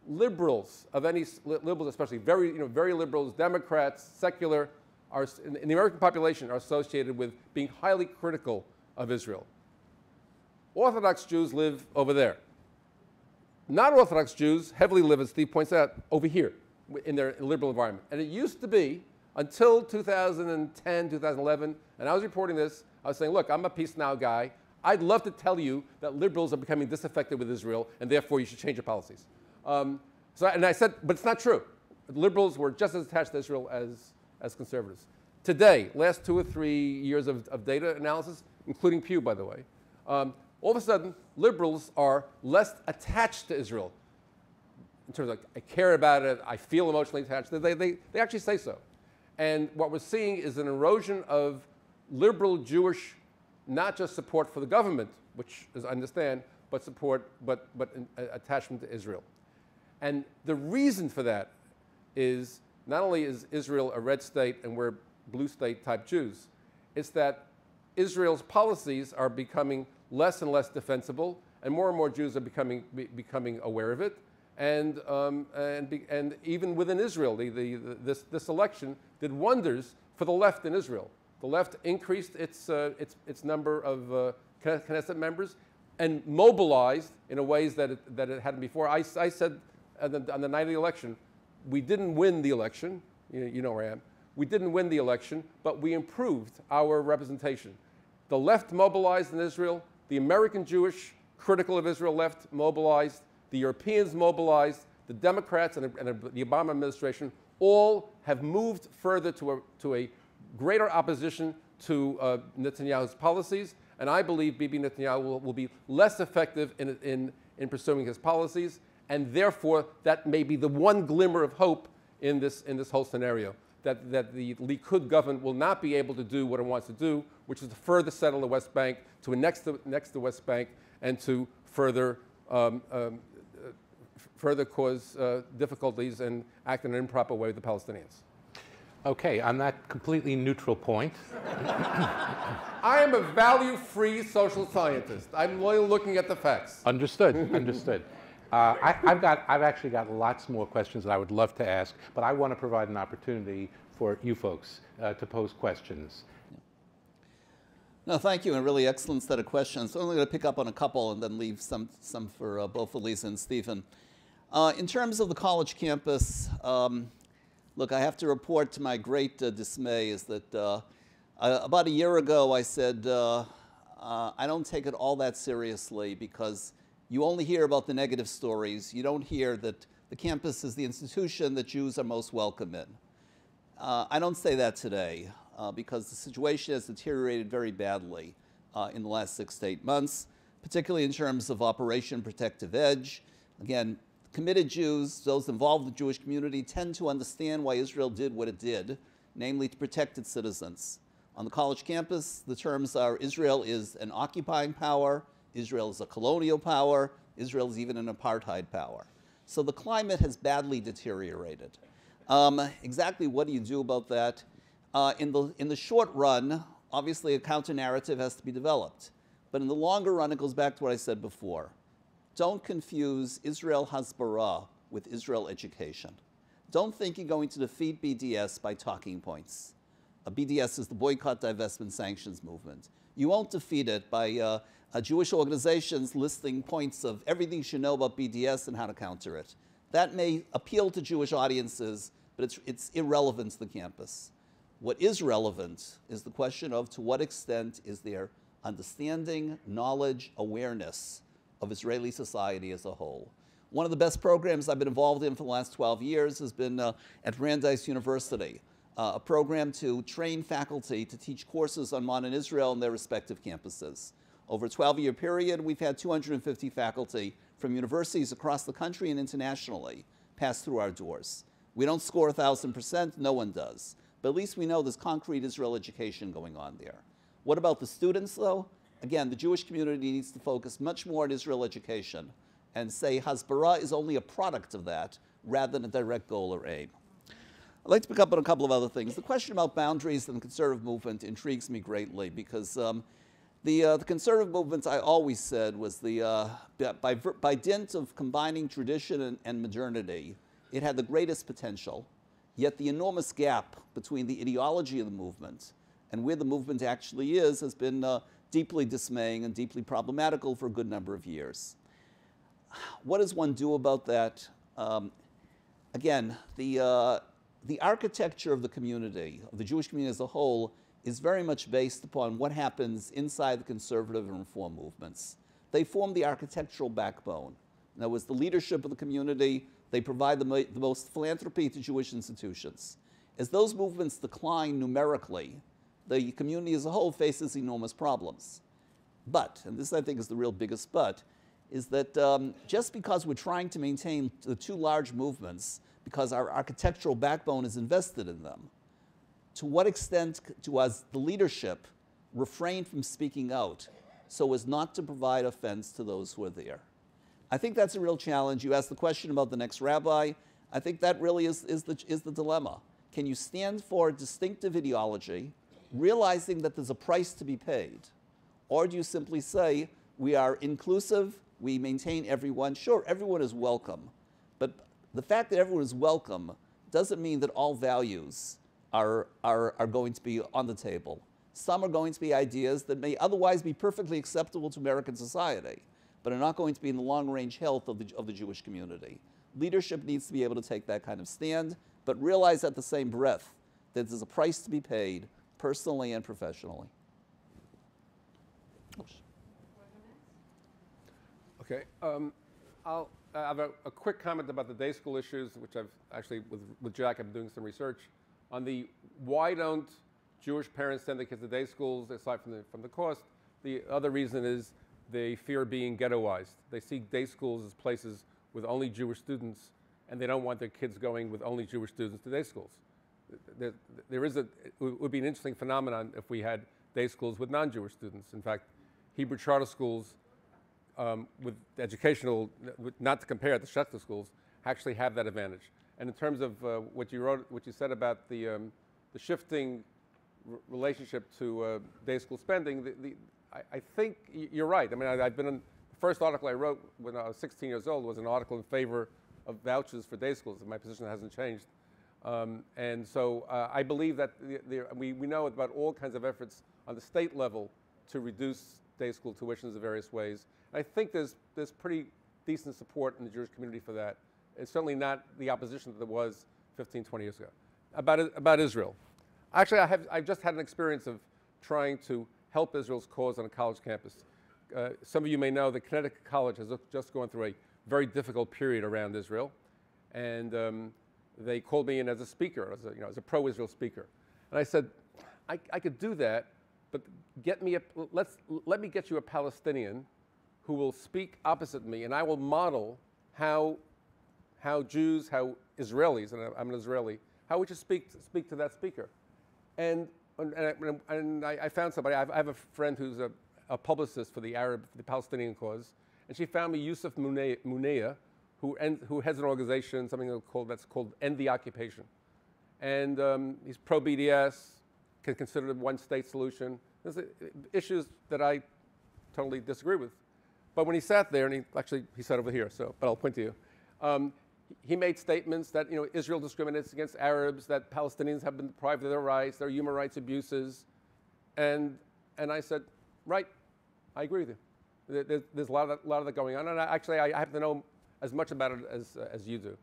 Liberals of any liberals, especially very liberals, Democrats, secular, in the American population are associated with being highly critical of Israel. Orthodox Jews live over there. Non-Orthodox Jews heavily live, as Steve points out, over here in their liberal environment. And it used to be, until 2010, 2011, and I was reporting this, I was saying, look, I'm a Peace Now guy. I'd love to tell you that liberals are becoming disaffected with Israel, and therefore you should change your policies. And I said, but it's not true. Liberals were just as attached to Israel as conservatives. Today, last 2 or 3 years of data analysis, including Pew, by the way, all of a sudden, liberals are less attached to Israel. In terms of, I care about it, I feel emotionally attached. They actually say so. And what we're seeing is an erosion of liberal Jewish, not just support for the government, which is I understand, but support, but attachment to Israel. And the reason for that is not only is Israel a red state and we're blue state type Jews, it's that Israel's policies are becoming less and less defensible, and more Jews are becoming aware of it. And even within Israel, this election did wonders for the left in Israel. The left increased its number of Knesset members and mobilized in a ways that it hadn't before. I said on the night of the election, we didn't win the election. You know where I am. We didn't win the election, but we improved our representation. The left mobilized in Israel. The American Jewish critical of Israel left mobilized. The Europeans mobilized. The Democrats and the Obama administration all have moved further to a greater opposition to Netanyahu's policies. And I believe Bibi Netanyahu will be less effective in pursuing his policies. And therefore, that may be the one glimmer of hope in this whole scenario, that the Likud government will not be able to do what it wants to do, which is to further settle the West Bank, to annex the West Bank, and to further cause difficulties and act in an improper way with the Palestinians. Okay, on that completely neutral point. I am a value-free social scientist. I'm only looking at the facts. Understood, understood. I've actually got lots more questions that I would love to ask, but I want to provide an opportunity for you folks to pose questions. No, thank you. A really excellent set of questions. I'm only going to pick up on a couple and then leave some for both Alisa and Stephen. In terms of the college campus, look, I have to report to my great dismay is that about a year ago I said I don't take it all that seriously because you only hear about the negative stories. You don't hear that the campus is the institution that Jews are most welcome in. I don't say that today because the situation has deteriorated very badly in the last 6 to 8 months, particularly in terms of Operation Protective Edge. Again, committed Jews, those involved in the Jewish community, tend to understand why Israel did what it did, namely to protect its citizens. On the college campus, the terms are Israel is an occupying power, Israel is a colonial power, Israel is even an apartheid power. So the climate has badly deteriorated. Exactly what do you do about that? In the short run, obviously a counter-narrative has to be developed. But in the longer run, it goes back to what I said before. Don't confuse Israel Hasbara with Israel education. Don't think you're going to defeat BDS by talking points. BDS is the Boycott, Divestment, Sanctions movement. You won't defeat it by Jewish organizations listing points of everything you should know about BDS and how to counter it. That may appeal to Jewish audiences, but it's irrelevant to the campus. What is relevant is the question of to what extent is there understanding, knowledge, awareness of Israeli society as a whole. One of the best programs I've been involved in for the last 12 years has been at Brandeis University, a program to train faculty to teach courses on modern Israel on their respective campuses. Over a 12-year period, we've had 250 faculty from universities across the country and internationally pass through our doors. We don't score 1,000%, no one does. But at least we know there's concrete Israel education going on there. What about the students, though? Again, the Jewish community needs to focus much more on Israel education and say Hasbara is only a product of that rather than a direct goal or aim. I'd like to pick up on a couple of other things. The question about boundaries in the conservative movement intrigues me greatly because the conservative movement, I always said, was by dint of combining tradition and modernity, it had the greatest potential. Yet the enormous gap between the ideology of the movement and where the movement actually is has been deeply dismaying and deeply problematical for a good number of years. What does one do about that? Again, the architecture of the community, of the Jewish community as a whole, is very much based upon what happens inside the conservative and reform movements. They form the architectural backbone. In other words, the leadership of the community, they provide the most philanthropy to Jewish institutions. As those movements decline numerically, the community as a whole faces enormous problems. But, and this I think is the real biggest but, is that just because we're trying to maintain the two large movements, because our architectural backbone is invested in them, to what extent does the leadership refrain from speaking out so as not to provide offense to those who are there? I think that's a real challenge. You asked the question about the next rabbi. I think that really is the dilemma. Can you stand for a distinctive ideology, realizing that there's a price to be paid? Or do you simply say, we are inclusive, we maintain everyone? Sure, everyone is welcome. But the fact that everyone is welcome doesn't mean that all values are going to be on the table. Some are going to be ideas that may otherwise be perfectly acceptable to American society, but are not going to be in the long-range health of the Jewish community. Leadership needs to be able to take that kind of stand, but realize at the same breath that there's a price to be paid, personally and professionally. Okay, I have a quick comment about the day school issues, which I've actually, with Jack, I'm doing some research on the why don't Jewish parents send their kids to day schools aside from the cost. The other reason is they fear being ghettoized. They see day schools as places with only Jewish students, and they don't want their kids going with only Jewish students to day schools. It would be an interesting phenomenon if we had day schools with non-Jewish students. In fact, Hebrew charter schools with educational, not to compare it to Schechter schools, actually have that advantage. And in terms of what you said about the shifting relationship to day school spending, I think you're right. I mean, I've been in, the first article I wrote when I was 16 years old was an article in favor of vouchers for day schools, and my position hasn't changed. And so I believe that we know about all kinds of efforts on the state level to reduce day school tuitions in various ways. And I think there's pretty decent support in the Jewish community for that. It's certainly not the opposition that there was 15, 20 years ago. About Israel. Actually, I've just had an experience of trying to help Israel's cause on a college campus. Some of you may know that Connecticut College has just gone through a very difficult period around Israel. And they called me in as a speaker, as a pro-Israel speaker. And I said, I could do that, but let me get you a Palestinian who will speak opposite me, and I will model how Jews, how Israelis, and I'm an Israeli, how we should speak to that speaker. And I found somebody. I have a friend who's a publicist for the Palestinian cause, and she found me Yusuf Munea, who heads an organization, something that's called End the Occupation. And he's pro-BDS, can consider it a one-state solution. There's issues that I totally disagree with. But when he sat there, and he sat over here, but I'll point to you, he made statements that Israel discriminates against Arabs, that Palestinians have been deprived of their rights, there are human rights abuses, and I said, right, I agree with you. There's a lot of that going on, and actually I have to know as much about it as you do.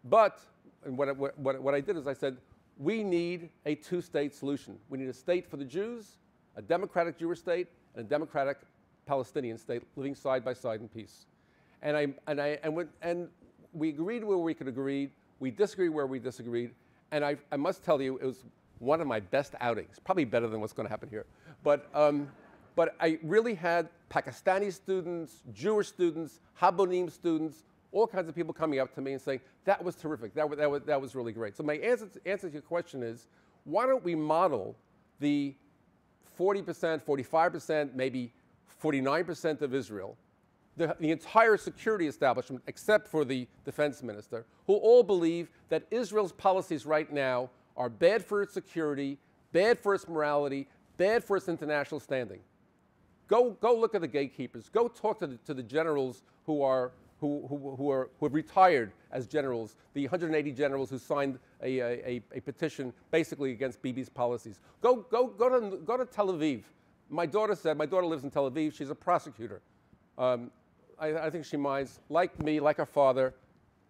But what I did is I said, we need a two-state solution. We need a state for the Jews, a democratic Jewish state, and a democratic Palestinian state living side by side in peace. And we agreed where we could agree. We disagreed where we disagreed. And I must tell you, it was one of my best outings, probably better than what's going to happen here. But I really had Pakistani students, Jewish students, Habonim students, all kinds of people coming up to me and saying, that was terrific, that was really great. So my answer to your question is, why don't we model the 40%, 45%, maybe 49% of Israel, the entire security establishment, except for the defense minister, who all believe that Israel's policies right now are bad for its security, bad for its morality, bad for its international standing. Go look at the gatekeepers. Go talk to the generals who have retired as generals, the 180 generals who signed a petition basically against Bibi's policies. Go to Tel Aviv. My daughter lives in Tel Aviv. She's a prosecutor. I think she minds, like me, like her father,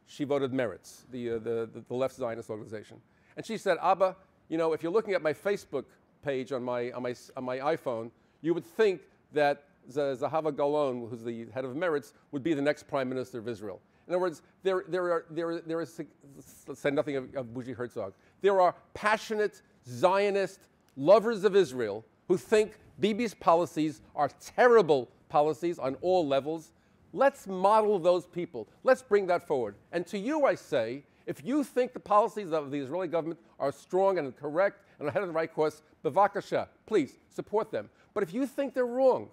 she voted Meretz, the left Zionist organization. And she said, Abba, if you're looking at my Facebook page on my iPhone, you would think that Zahava Galon, who's the head of Meretz, would be the next prime minister of Israel. In other words, there is, let's say nothing of Bougie Herzog. There are passionate Zionist lovers of Israel who think Bibi's policies are terrible policies on all levels. Let's model those people. Let's bring that forward. And to you, I say, if you think the policies of the Israeli government are strong and correct and ahead of the right course, bevakasha, please support them. But if you think they're wrong,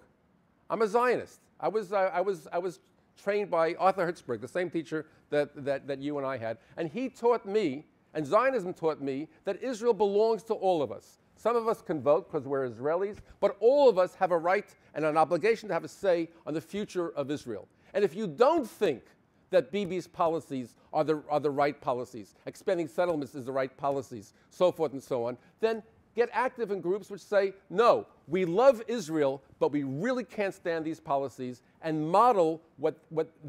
I'm a Zionist. I was trained by Arthur Hertzberg, the same teacher that you and I had, and he taught me, and Zionism taught me, that Israel belongs to all of us. Some of us can vote because we're Israelis, but all of us have a right and an obligation to have a say on the future of Israel. And if you don't think that Bibi's policies are the right policies, expanding settlements is the right policies, so forth and so on, then get active in groups which say, no, we love Israel, but we really can't stand these policies, and model what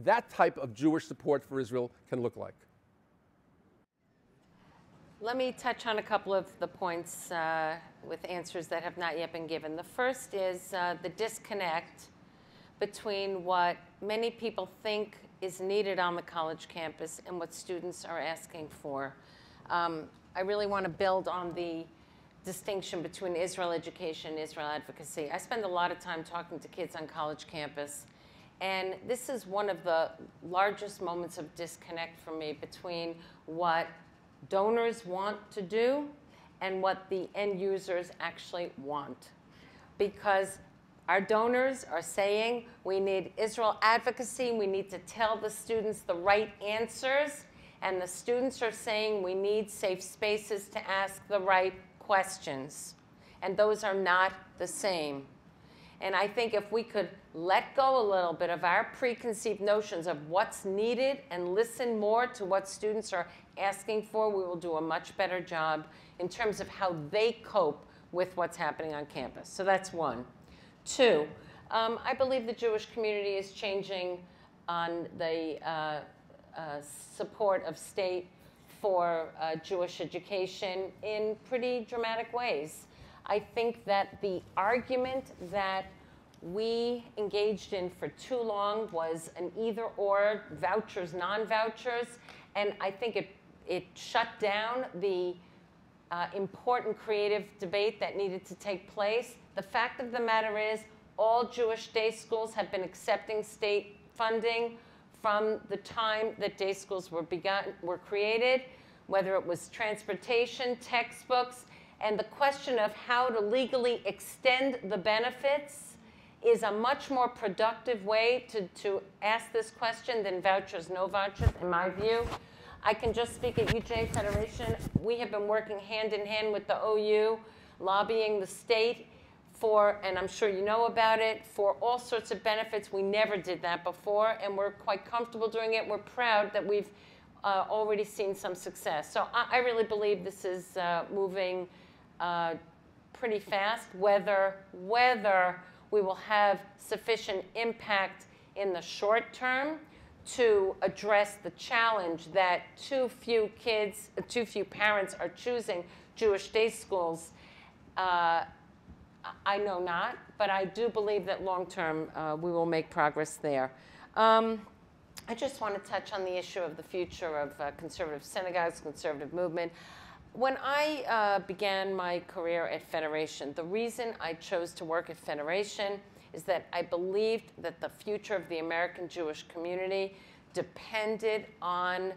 that type of Jewish support for Israel can look like. Let me touch on a couple of the points with answers that have not yet been given. The first is the disconnect between what many people think is needed on the college campus and what students are asking for. I really want to build on the distinction between Israel education and Israel advocacy. I spend a lot of time talking to kids on college campus, and this is one of the largest moments of disconnect for me between what donors want to do and what the end users actually want. Because our donors are saying we need Israel advocacy, we need to tell the students the right answers, and the students are saying we need safe spaces to ask the right questions. And those are not the same. And I think if we could let go a little bit of our preconceived notions of what's needed and listen more to what students are asking for, we will do a much better job in terms of how they cope with what's happening on campus. So that's one. Two, I believe the Jewish community is changing on the support of state for Jewish education in pretty dramatic ways. I think that the argument that we engaged in for too long was an either-or, vouchers, non-vouchers, and I think it shut down the important creative debate that needed to take place. The fact of the matter is all Jewish day schools have been accepting state funding from the time that day schools were created, whether it was transportation, textbooks, and the question of how to legally extend the benefits is a much more productive way to ask this question than vouchers, no vouchers, in my view. I can just speak at UJA-Federation. We have been working hand in hand with the OU, lobbying the state for, and I'm sure you know about it, for all sorts of benefits. We never did that before, and we're quite comfortable doing it. We're proud that we've already seen some success. So I really believe this is moving pretty fast. Whether we will have sufficient impact in the short term to address the challenge that too few parents are choosing Jewish day schools, I know not, but I do believe that long term we will make progress there. I just want to touch on the issue of the future of conservative synagogues, conservative movement. When I began my career at Federation, the reason I chose to work at Federation is that I believed that the future of the American Jewish community depended on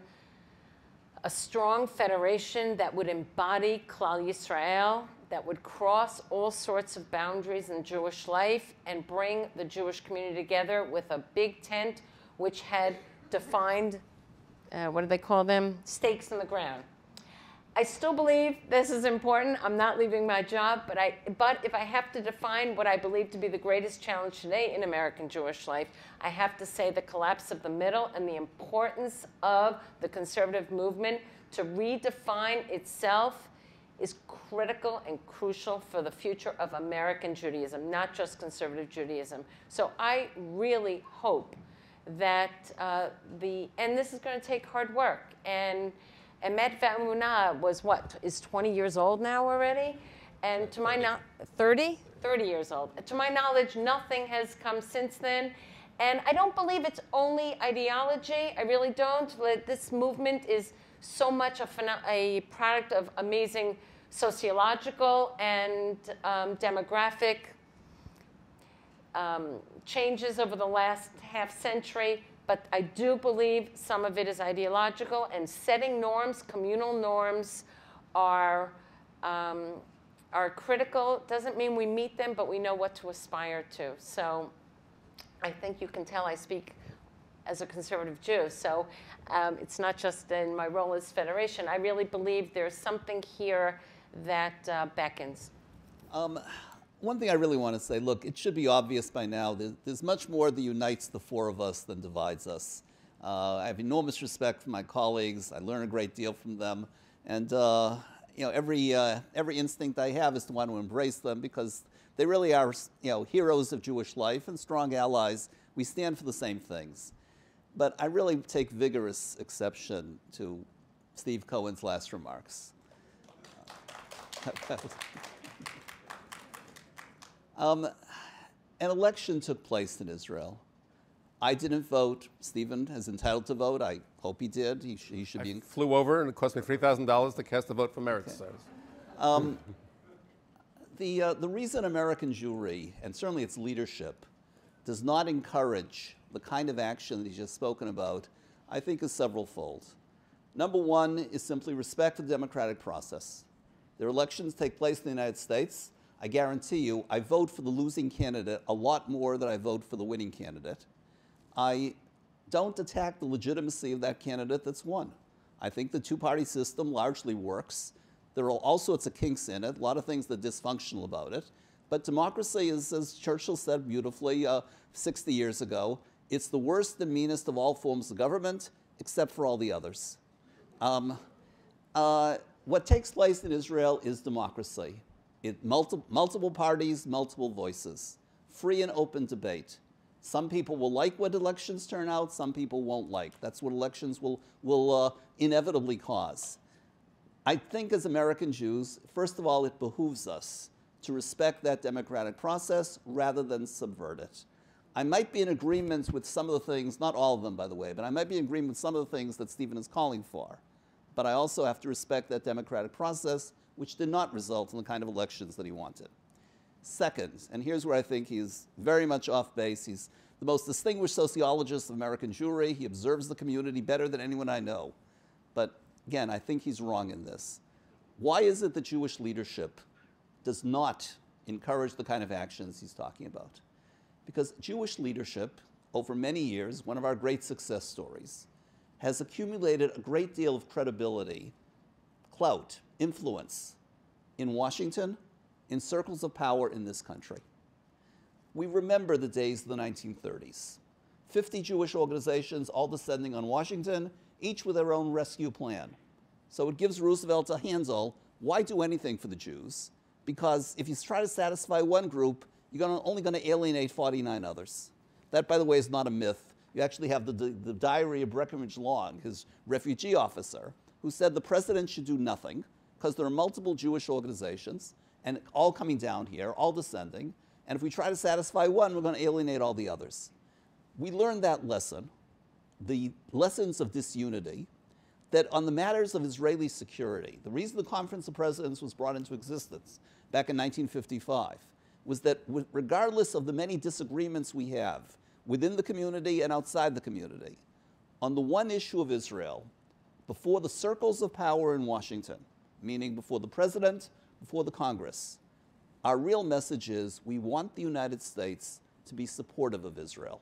a strong federation that would embody Klal Yisrael, that would cross all sorts of boundaries in Jewish life and bring the Jewish community together with a big tent which had defined, what do they call them? Stakes in the ground. I still believe this is important. I'm not leaving my job, but if I have to define what I believe to be the greatest challenge today in American Jewish life, I have to say the collapse of the middle and the importance of the conservative movement to redefine itself is critical and crucial for the future of American Judaism, not just conservative Judaism. So I really hope that and this is going to take hard work. And Emet Ve'emunah is 20 years old now already? And to my knowledge, 30 years old. To my knowledge, nothing has come since then. And I don't believe it's only ideology. I really don't. This movement is so much a product of amazing sociological and demographic changes over the last half century. But I do believe some of it is ideological, and setting norms, communal norms, are critical. Doesn't mean we meet them, but we know what to aspire to. So I think you can tell I speak as a conservative Jew. So it's not just in my role as Federation. I really believe there's something here that beckons. One thing I really want to say, look, it should be obvious by now, there's much more that unites the four of us than divides us. I have enormous respect for my colleagues. I learn a great deal from them. And every instinct I have is to want to embrace them because they really are heroes of Jewish life and strong allies. We stand for the same things. But I really take vigorous exception to Steve Cohen's last remarks. An election took place in Israel. I didn't vote. Stephen is entitled to vote. I hope he did. He should be. I flew over, and it cost me $3,000 to cast a vote for merit status. The reason American Jewry, and certainly its leadership, does not encourage the kind of action that he's just spoken about, I think is several-fold. Number one is simply respect the democratic process. Their elections take place in the United States. I guarantee you, I vote for the losing candidate a lot more than I vote for the winning candidate. I don't attack the legitimacy of that candidate that's won. I think the two-party system largely works. There are all sorts of kinks in it, a lot of things that are dysfunctional about it. But democracy is, as Churchill said beautifully 60 years ago, it's the worst and meanest of all forms of government, except for all the others. What takes place in Israel is democracy. Multiple parties, multiple voices, free and open debate. Some people will like what elections turn out, some people won't like. That's what elections will inevitably cause. I think as American Jews, first of all, it behooves us to respect that democratic process rather than subvert it. I might be in agreement with some of the things, not all of them, by the way, but I might be in agreement with some of the things that Stephen is calling for. But I also have to respect that democratic process, which did not result in the kind of elections that he wanted. Second, and here's where I think he's very much off base, he's the most distinguished sociologist of American Jewry. He observes the community better than anyone I know. But again, I think he's wrong in this. Why is it that Jewish leadership does not encourage the kind of actions he's talking about? Because Jewish leadership, over many years, one of our great success stories, has accumulated a great deal of credibility, clout, influence in Washington in circles of power in this country. We remember the days of the 1930s. 50 Jewish organizations, all descending on Washington, each with their own rescue plan. So it gives Roosevelt a handle. Why do anything for the Jews? Because if you try to satisfy one group, you're only going to alienate 49 others. That, by the way, is not a myth. You actually have the diary of Breckinridge Long, his refugee officer, who said the president should do nothing because there are multiple Jewish organizations and all coming down here, all descending. And if we try to satisfy one, we're going to alienate all the others. We learned that lesson, the lessons of disunity, that on the matters of Israeli security, the reason the Conference of Presidents was brought into existence back in 1955 was that regardless of the many disagreements we have within the community and outside the community, on the one issue of Israel, before the circles of power in Washington, meaning before the president, before the Congress, our real message is we want the United States to be supportive of Israel.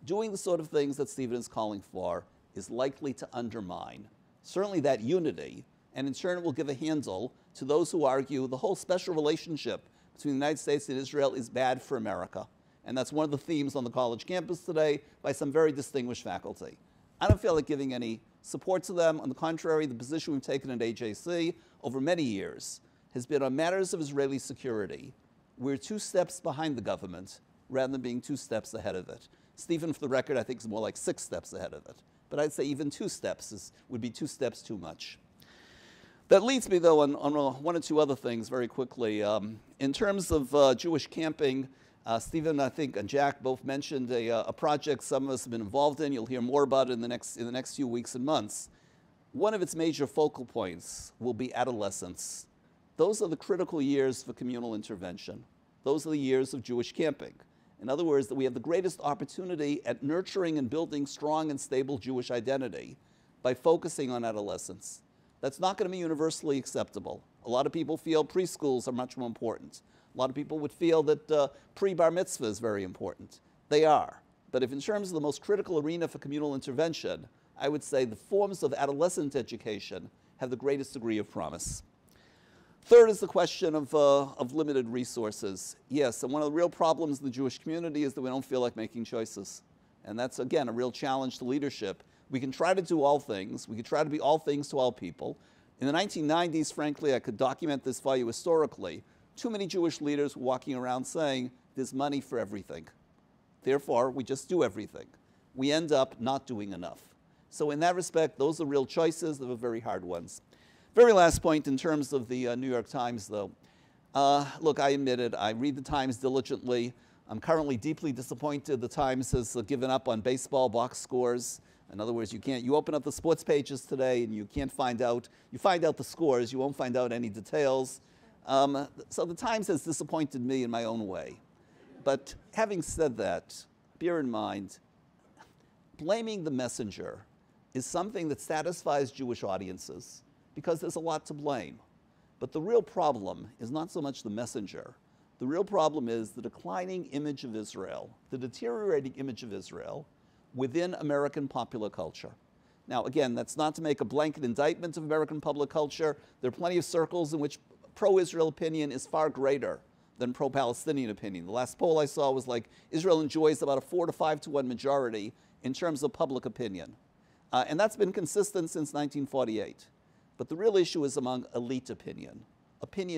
Doing the sort of things that Stephen is calling for is likely to undermine certainly that unity, and in turn it will give a handle to those who argue the whole special relationship between the United States and Israel is bad for America. And that's one of the themes on the college campus today by some very distinguished faculty. I don't feel like giving any support to them. On the contrary, the position we've taken at AJC over many years has been on matters of Israeli security. We're 2 steps behind the government rather than being 2 steps ahead of it. Stephen, for the record, I think is more like 6 steps ahead of it. But I'd say even 2 steps would be 2 steps too much. That leads me, though, on 1 or 2 other things very quickly. In terms of Jewish camping, Stephen, I think, and Jack both mentioned a project some of us have been involved in. You'll hear more about it in the next few weeks and months. One of its major focal points will be adolescence. Those are the critical years for communal intervention. Those are the years of Jewish camping. In other words, that we have the greatest opportunity at nurturing and building strong and stable Jewish identity by focusing on adolescence. That's not going to be universally acceptable. A lot of people feel preschools are much more important. A lot of people would feel that pre-bar mitzvah is very important. They are. But if in terms of the most critical arena for communal intervention, I would say the forms of adolescent education have the greatest degree of promise. Third is the question of limited resources. Yes, and one of the real problems in the Jewish community is that we don't feel like making choices. And that's, again, a real challenge to leadership. We can try to do all things. We can try to be all things to all people. In the 1990s, frankly, I could document this for you historically. Too many Jewish leaders were walking around saying, there's money for everything. Therefore, we just do everything. We end up not doing enough. So in that respect, those are real choices. They were very hard ones. Very last point in terms of the New York Times, though. Look, I admit it. I read the Times diligently. I'm currently deeply disappointed the Times has given up on baseball box scores. In other words, you open up the sports pages today and you can't find out, you find out the scores, you won't find out any details. So the Times has disappointed me in my own way. But having said that, bear in mind, blaming the messenger is something that satisfies Jewish audiences because there's a lot to blame. But the real problem is not so much the messenger. The real problem is the declining image of Israel, the deteriorating image of Israel within American popular culture. Now, again, that's not to make a blanket indictment of American public culture. There are plenty of circles in which pro-Israel opinion is far greater than pro-Palestinian opinion. The last poll I saw was like Israel enjoys about a 4 to 5 to 1 majority in terms of public opinion. And that's been consistent since 1948. But the real issue is among elite opinion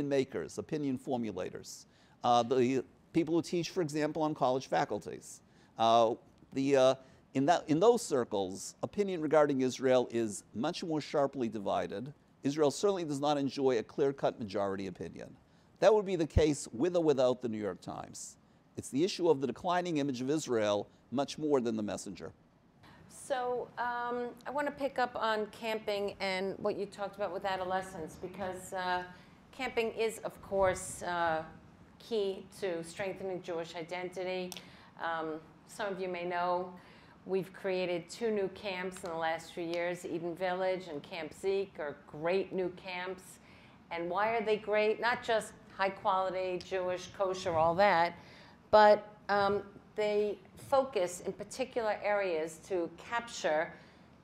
makers, opinion formulators, the people who teach, for example, on college faculties. In those circles, opinion regarding Israel is much more sharply divided. Israel certainly does not enjoy a clear-cut majority opinion. That would be the case with or without the New York Times. It's the issue of the declining image of Israel much more than the messenger. So I want to pick up on camping and what you talked about with adolescents, because camping is, of course, key to strengthening Jewish identity. Some of you may know we've created 2 new camps in the last few years. Eden Village and Camp Zeke are great new camps. And why are they great? Not just high quality, Jewish, kosher, all that, but they focus in particular areas to capture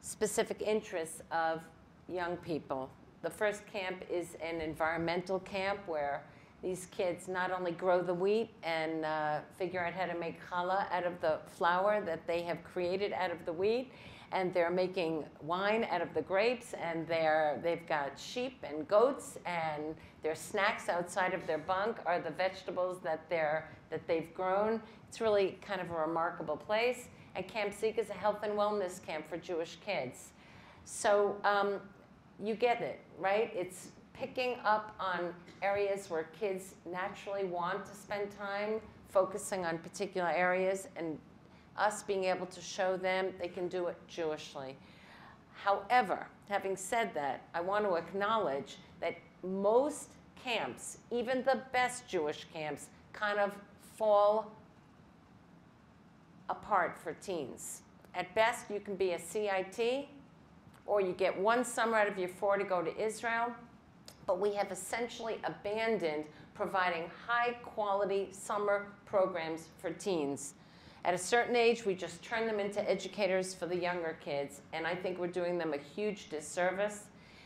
specific interests of young people. The first camp is an environmental camp where these kids not only grow the wheat and figure out how to make challah out of the flour that they have created out of the wheat, and they're making wine out of the grapes, and they've got sheep and goats, and their snacks outside of their bunk are the vegetables that they've grown. It's really kind of a remarkable place. And Camp Zika is a health and wellness camp for Jewish kids. So you get it, right? It's picking up on areas where kids naturally want to spend time, focusing on particular areas, and us being able to show them they can do it Jewishly. However, having said that, I want to acknowledge that most camps, even the best Jewish camps, kind of fall apart for teens. At best, you can be a CIT, or you get one summer out of your 4 to go to Israel, but we have essentially abandoned providing high-quality summer programs for teens. At a certain age, we just turn them into educators for the younger kids, and I think we're doing them a huge disservice.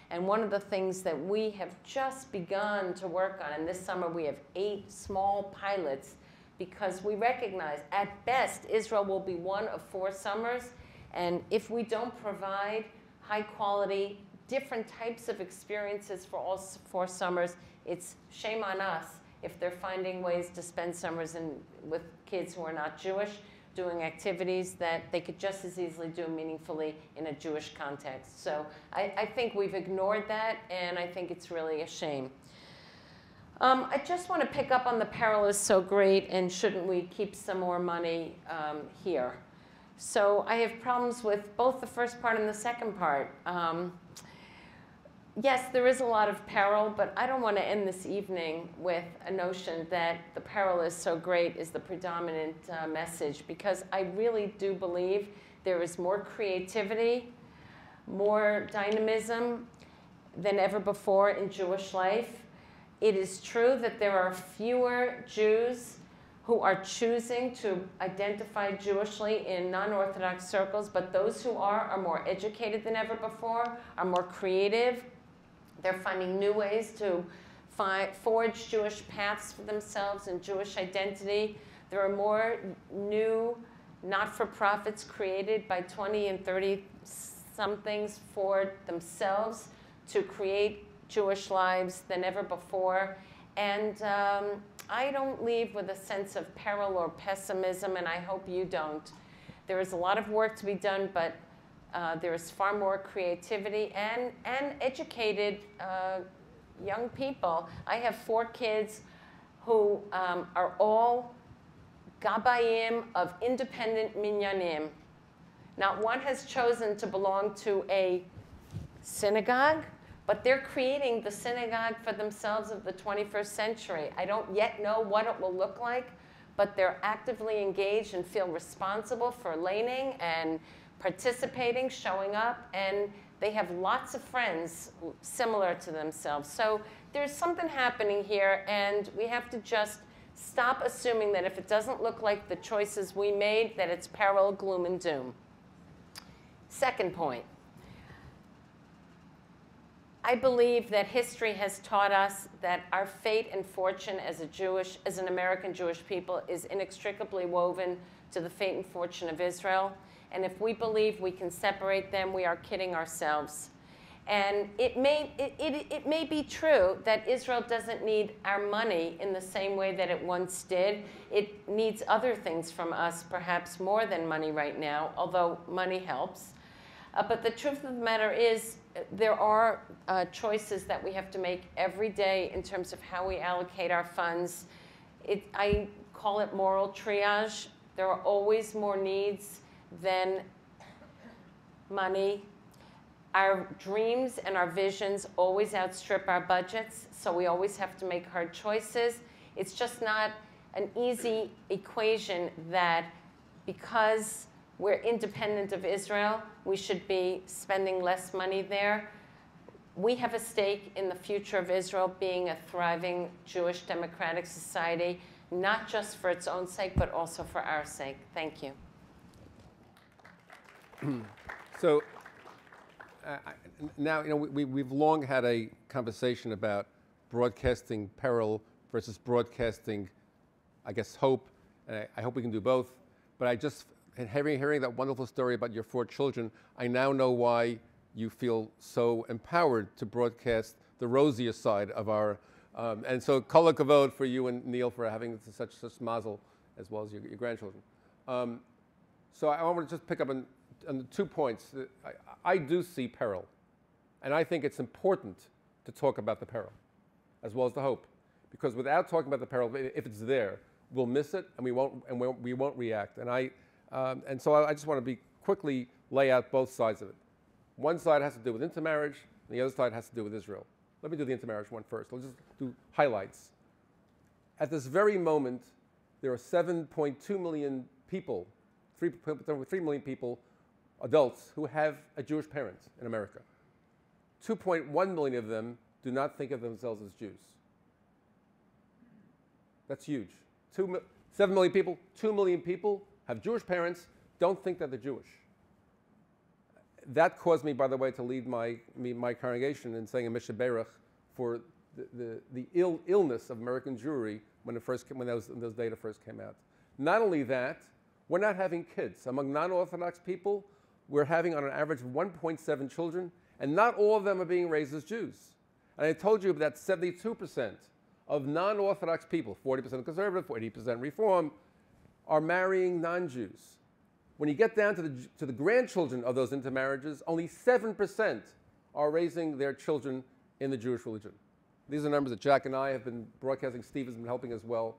And one of the things that we have just begun to work on, and this summer we have 8 small pilots, because we recognize at best Israel will be one of 4 summers, and if we don't provide high quality, different types of experiences for all 4 summers, it's shame on us if they're finding ways to spend summers with kids who are not Jewish, doing activities that they could just as easily do meaningfully in a Jewish context. So I think we've ignored that, and I think it's really a shame. I just want to pick up on the Peril is so great, and shouldn't we keep some more money here? So I have problems with both the first part and the second part. Yes, there is a lot of peril, but I don't want to end this evening with a notion that the peril is so great is the predominant message, because I really do believe there is more creativity, more dynamism than ever before in Jewish life. It is true that there are fewer Jews who are choosing to identify Jewishly in non-Orthodox circles, but those who are more educated than ever before, are more creative. They're finding new ways to forge Jewish paths for themselves and Jewish identity. There are more new not-for-profits created by 20 and 30-somethings for themselves to create Jewish lives than ever before. And I don't leave with a sense of peril or pessimism, and I hope you don't. There is a lot of work to be done, but there is far more creativity and educated young people. I have 4 kids who are all gabayim of independent minyanim. Not one has chosen to belong to a synagogue, but they're creating the synagogue for themselves of the 21st century. I don't yet know what it will look like, but they're actively engaged and feel responsible for laning and participating, showing up, and they have lots of friends similar to themselves. So there's something happening here, and we have to just stop assuming that if it doesn't look like the choices we made, that it's peril, gloom, and doom. Second point. I believe that history has taught us that our fate and fortune as an American Jewish people is inextricably woven to the fate and fortune of Israel. And if we believe we can separate them, we are kidding ourselves. And it may be true that Israel doesn't need our money in the same way that it once did. It needs other things from us, perhaps more than money right now, although money helps. But the truth of the matter is there are choices that we have to make every day in terms of how we allocate our funds. I call it moral triage. There are always more needs than money. Our dreams and our visions always outstrip our budgets, so we always have to make hard choices. It's just not an easy equation that because we're independent of Israel, we should be spending less money there. We have a stake in the future of Israel being a thriving Jewish democratic society, not just for its own sake, but also for our sake. Thank you. So now, we've long had a conversation about broadcasting peril versus broadcasting, I guess, hope, and I hope we can do both. But I just, hearing that wonderful story about your 4 children, I now know why you feel so empowered to broadcast the rosier side of our, and so kol hakavod for you and Neil for having such mazel, as well as your grandchildren. So I want to just pick up on 2 points. I do see peril, and I think it's important to talk about the peril, as well as the hope, because without talking about the peril, if it's there, we'll miss it, and we won't react. And so I just want to quickly lay out both sides of it. One side has to do with intermarriage, and the other side has to do with Israel. Let me do the intermarriage one first. I'll just do highlights. At this very moment, there are 7.2 million people, 3 million people, adults, who have a Jewish parent in America. 2.1 million of them do not think of themselves as Jews. That's huge. 7 million people, 2 million people have Jewish parents, don't think that they're Jewish. That caused me, by the way, to lead my congregation in saying a Mishnah Berach for the illness of American Jewry when those data first came out. Not only that, we're not having kids. Among non-Orthodox people, we're having on an average 1.7 children, and not all of them are being raised as Jews. And I told you that 72% of non-Orthodox people, 40% conservative, 80% Reform, are marrying non-Jews. When you get down to the grandchildren of those intermarriages, only 7% are raising their children in the Jewish religion. These are numbers that Jack and I have been broadcasting. Steve has been helping as well.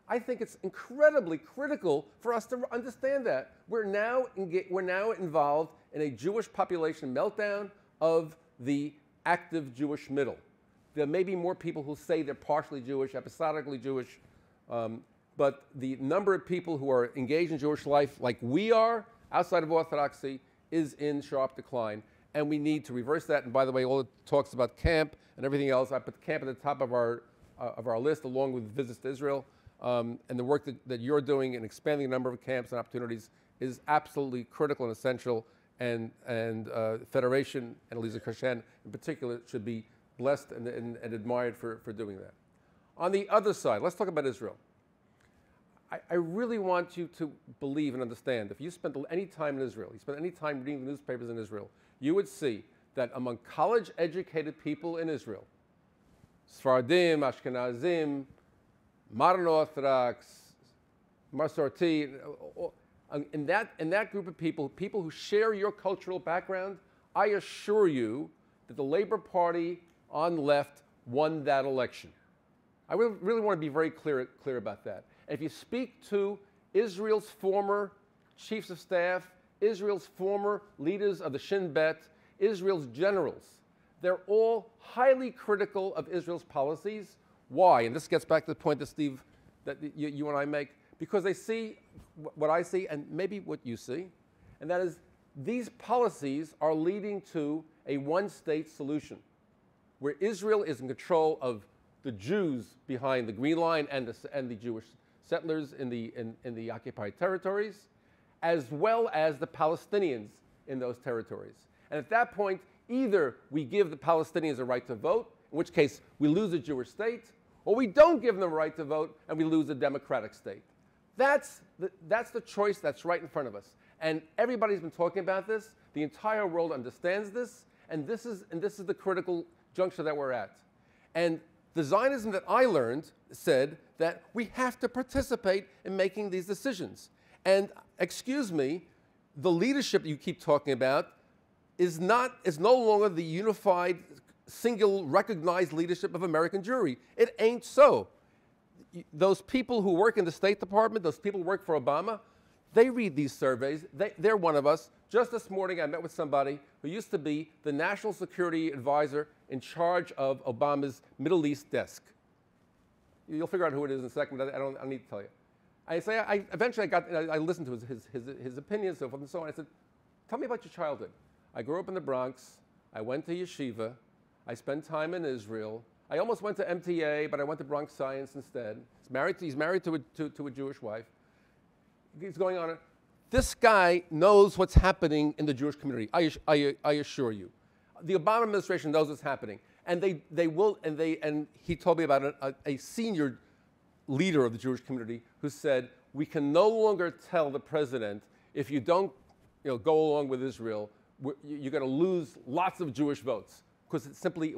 I think it's incredibly critical for us to understand that. We're now involved in a Jewish population meltdown of the active Jewish middle. There may be more people who say they're partially Jewish, episodically Jewish, but the number of people who are engaged in Jewish life like we are, outside of Orthodoxy, is in sharp decline. And we need to reverse that. And by the way, all the talks about camp and everything else, I put camp at the top of our list, along with visits to Israel. And the work that you're doing in expanding the number of camps and opportunities is absolutely critical and essential. And Federation and Alisa Kurshan in particular should be blessed and admired for doing that. On the other side, let's talk about Israel. I really want you to believe and understand, if you spent any time in Israel, you spent any time reading the newspapers in Israel, you would see that among college-educated people in Israel, Sfaradim, Ashkenazim, Modern Orthodox, Masorti, in that group of people who share your cultural background, I assure you that the Labor Party on the left won that election. I really want to be very clear about that. And if you speak to Israel's former chiefs of staff, Israel's former leaders of the Shin Bet, Israel's generals, they're all highly critical of Israel's policies. Why? And this gets back to the point that Steve, that you and I make, because they see what I see and maybe what you see, and that is these policies are leading to a one-state solution, where Israel is in control of the Jews behind the Green Line and the Jewish settlers in the occupied territories, as well as the Palestinians in those territories. And at that point, either we give the Palestinians a right to vote, in which case we lose a Jewish state, or we don't give them a right to vote and we lose a democratic state. That's the choice that's right in front of us. And everybody's been talking about this. The entire world understands this, and this is the critical juncture that we're at. And the Zionism that I learned said that we have to participate in making these decisions. And excuse me, the leadership you keep talking about is no longer the unified, single, recognized leadership of American Jewry. It ain't so. Those people who work in the State Department, those people who work for Obama, they read these surveys. They're one of us. Just this morning, I met with somebody who used to be the National Security Advisor in charge of Obama's Middle East desk. You'll figure out who it is in a second, but I don't need to tell you. Eventually I listened to his opinions, so forth and so on. I said, tell me about your childhood. I grew up in the Bronx. I went to yeshiva. I spent time in Israel. I almost went to MTA, but I went to Bronx Science instead. He's married to a Jewish wife. He's going on. This guy knows what's happening in the Jewish community, I assure you. The Obama administration knows what's happening. And they will, and he told me about a senior leader of the Jewish community who said, we can no longer tell the president, if you don't go along with Israel, you're going to lose lots of Jewish votes. Because it simply,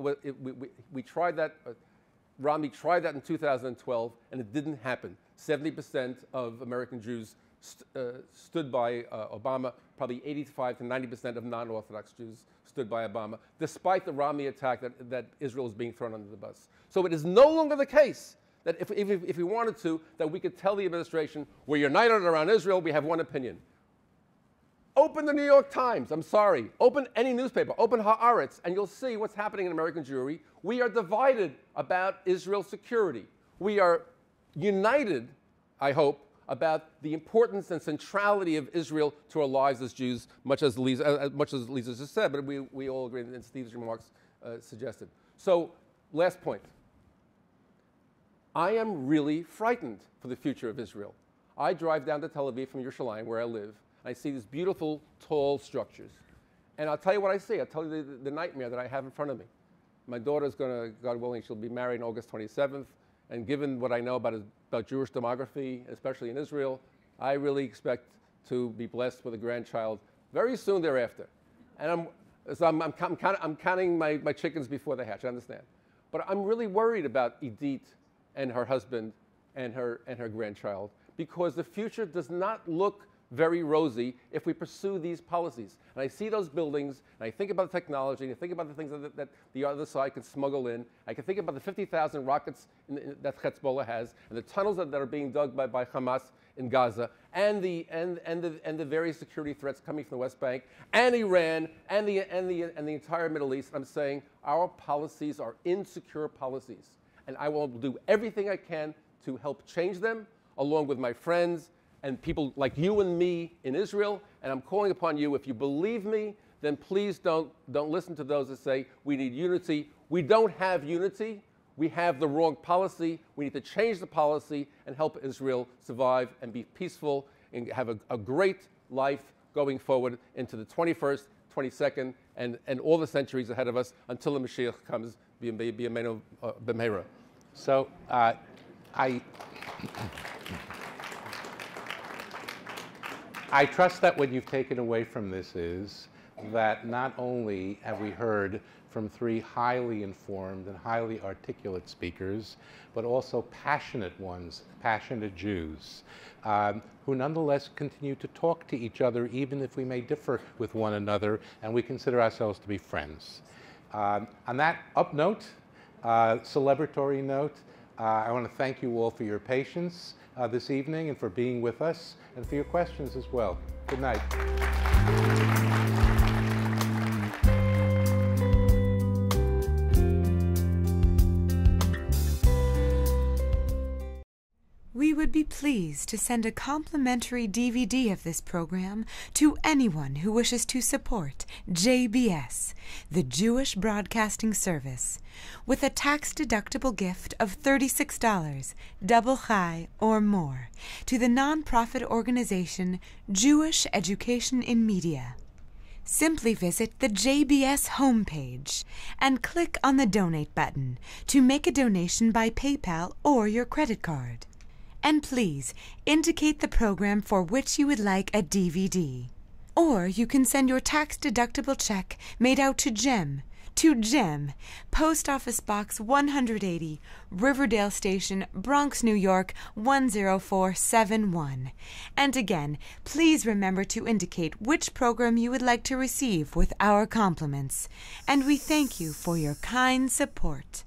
we tried that, Romney tried that in 2012, and it didn't happen. 70% of American Jews stood by Obama. Probably 85 to 90% of non-Orthodox Jews stood by Obama, despite the Romney attack that Israel is being thrown under the bus. So it is no longer the case that if we wanted to, that we could tell the administration, we're united around Israel, we have one opinion. Open the New York Times, I'm sorry. Open any newspaper, open Haaretz, and you'll see what's happening in American Jewry. We are divided about Israel's security. We are united, I hope, about the importance and centrality of Israel to our lives as Jews, much as Lisa just said, but we all agree, and Steve's remarks suggested. So, last point. I am really frightened for the future of Israel. I drive down to Tel Aviv from Yerushalayim, where I live, and I see these beautiful, tall structures. And I'll tell you what I see. I'll tell you the nightmare that I have in front of me. My daughter's going to, God willing, she'll be married on August 27th. And given what I know about Jewish demography, especially in Israel, I really expect to be blessed with a grandchild very soon thereafter. And I'm counting my chickens before they hatch, I understand. But I'm really worried about Edith and her husband and her grandchild, because the future does not look very rosy if we pursue these policies. And I see those buildings, and I think about the technology, and I think about the things that the other side can smuggle in. I can think about the 50,000 rockets that Hezbollah has, and the tunnels that are being dug by Hamas in Gaza, and the various security threats coming from the West Bank, and Iran, and the entire Middle East. I'm saying our policies are insecure policies, and I will do everything I can to help change them, along with my friends and people like you and me in Israel. And I'm calling upon you, if you believe me, then please don't listen to those that say we need unity. We don't have unity. We have the wrong policy. We need to change the policy and help Israel survive and be peaceful and have a great life going forward into the 21st, 22nd, and all the centuries ahead of us until the Mashiach comes, b'yameinu b'meira. So I trust that what you've taken away from this is that not only have we heard from three highly informed and highly articulate speakers, but also passionate ones, passionate Jews, who nonetheless continue to talk to each other even if we may differ with one another, and we consider ourselves to be friends. On that up note, celebratory note, I want to thank you all for your patience this evening and for being with us and for your questions as well. Good night. We would be pleased to send a complimentary DVD of this program to anyone who wishes to support JBS, the Jewish Broadcasting Service, with a tax-deductible gift of $36, double chai or more, to the nonprofit organization Jewish Education in Media. Simply visit the JBS homepage and click on the Donate button to make a donation by PayPal or your credit card. And please indicate the program for which you would like a DVD. Or you can send your tax-deductible check made out to JEM, Post Office Box 180, Riverdale Station, Bronx, New York 10471. And again, please remember to indicate which program you would like to receive with our compliments. And we thank you for your kind support.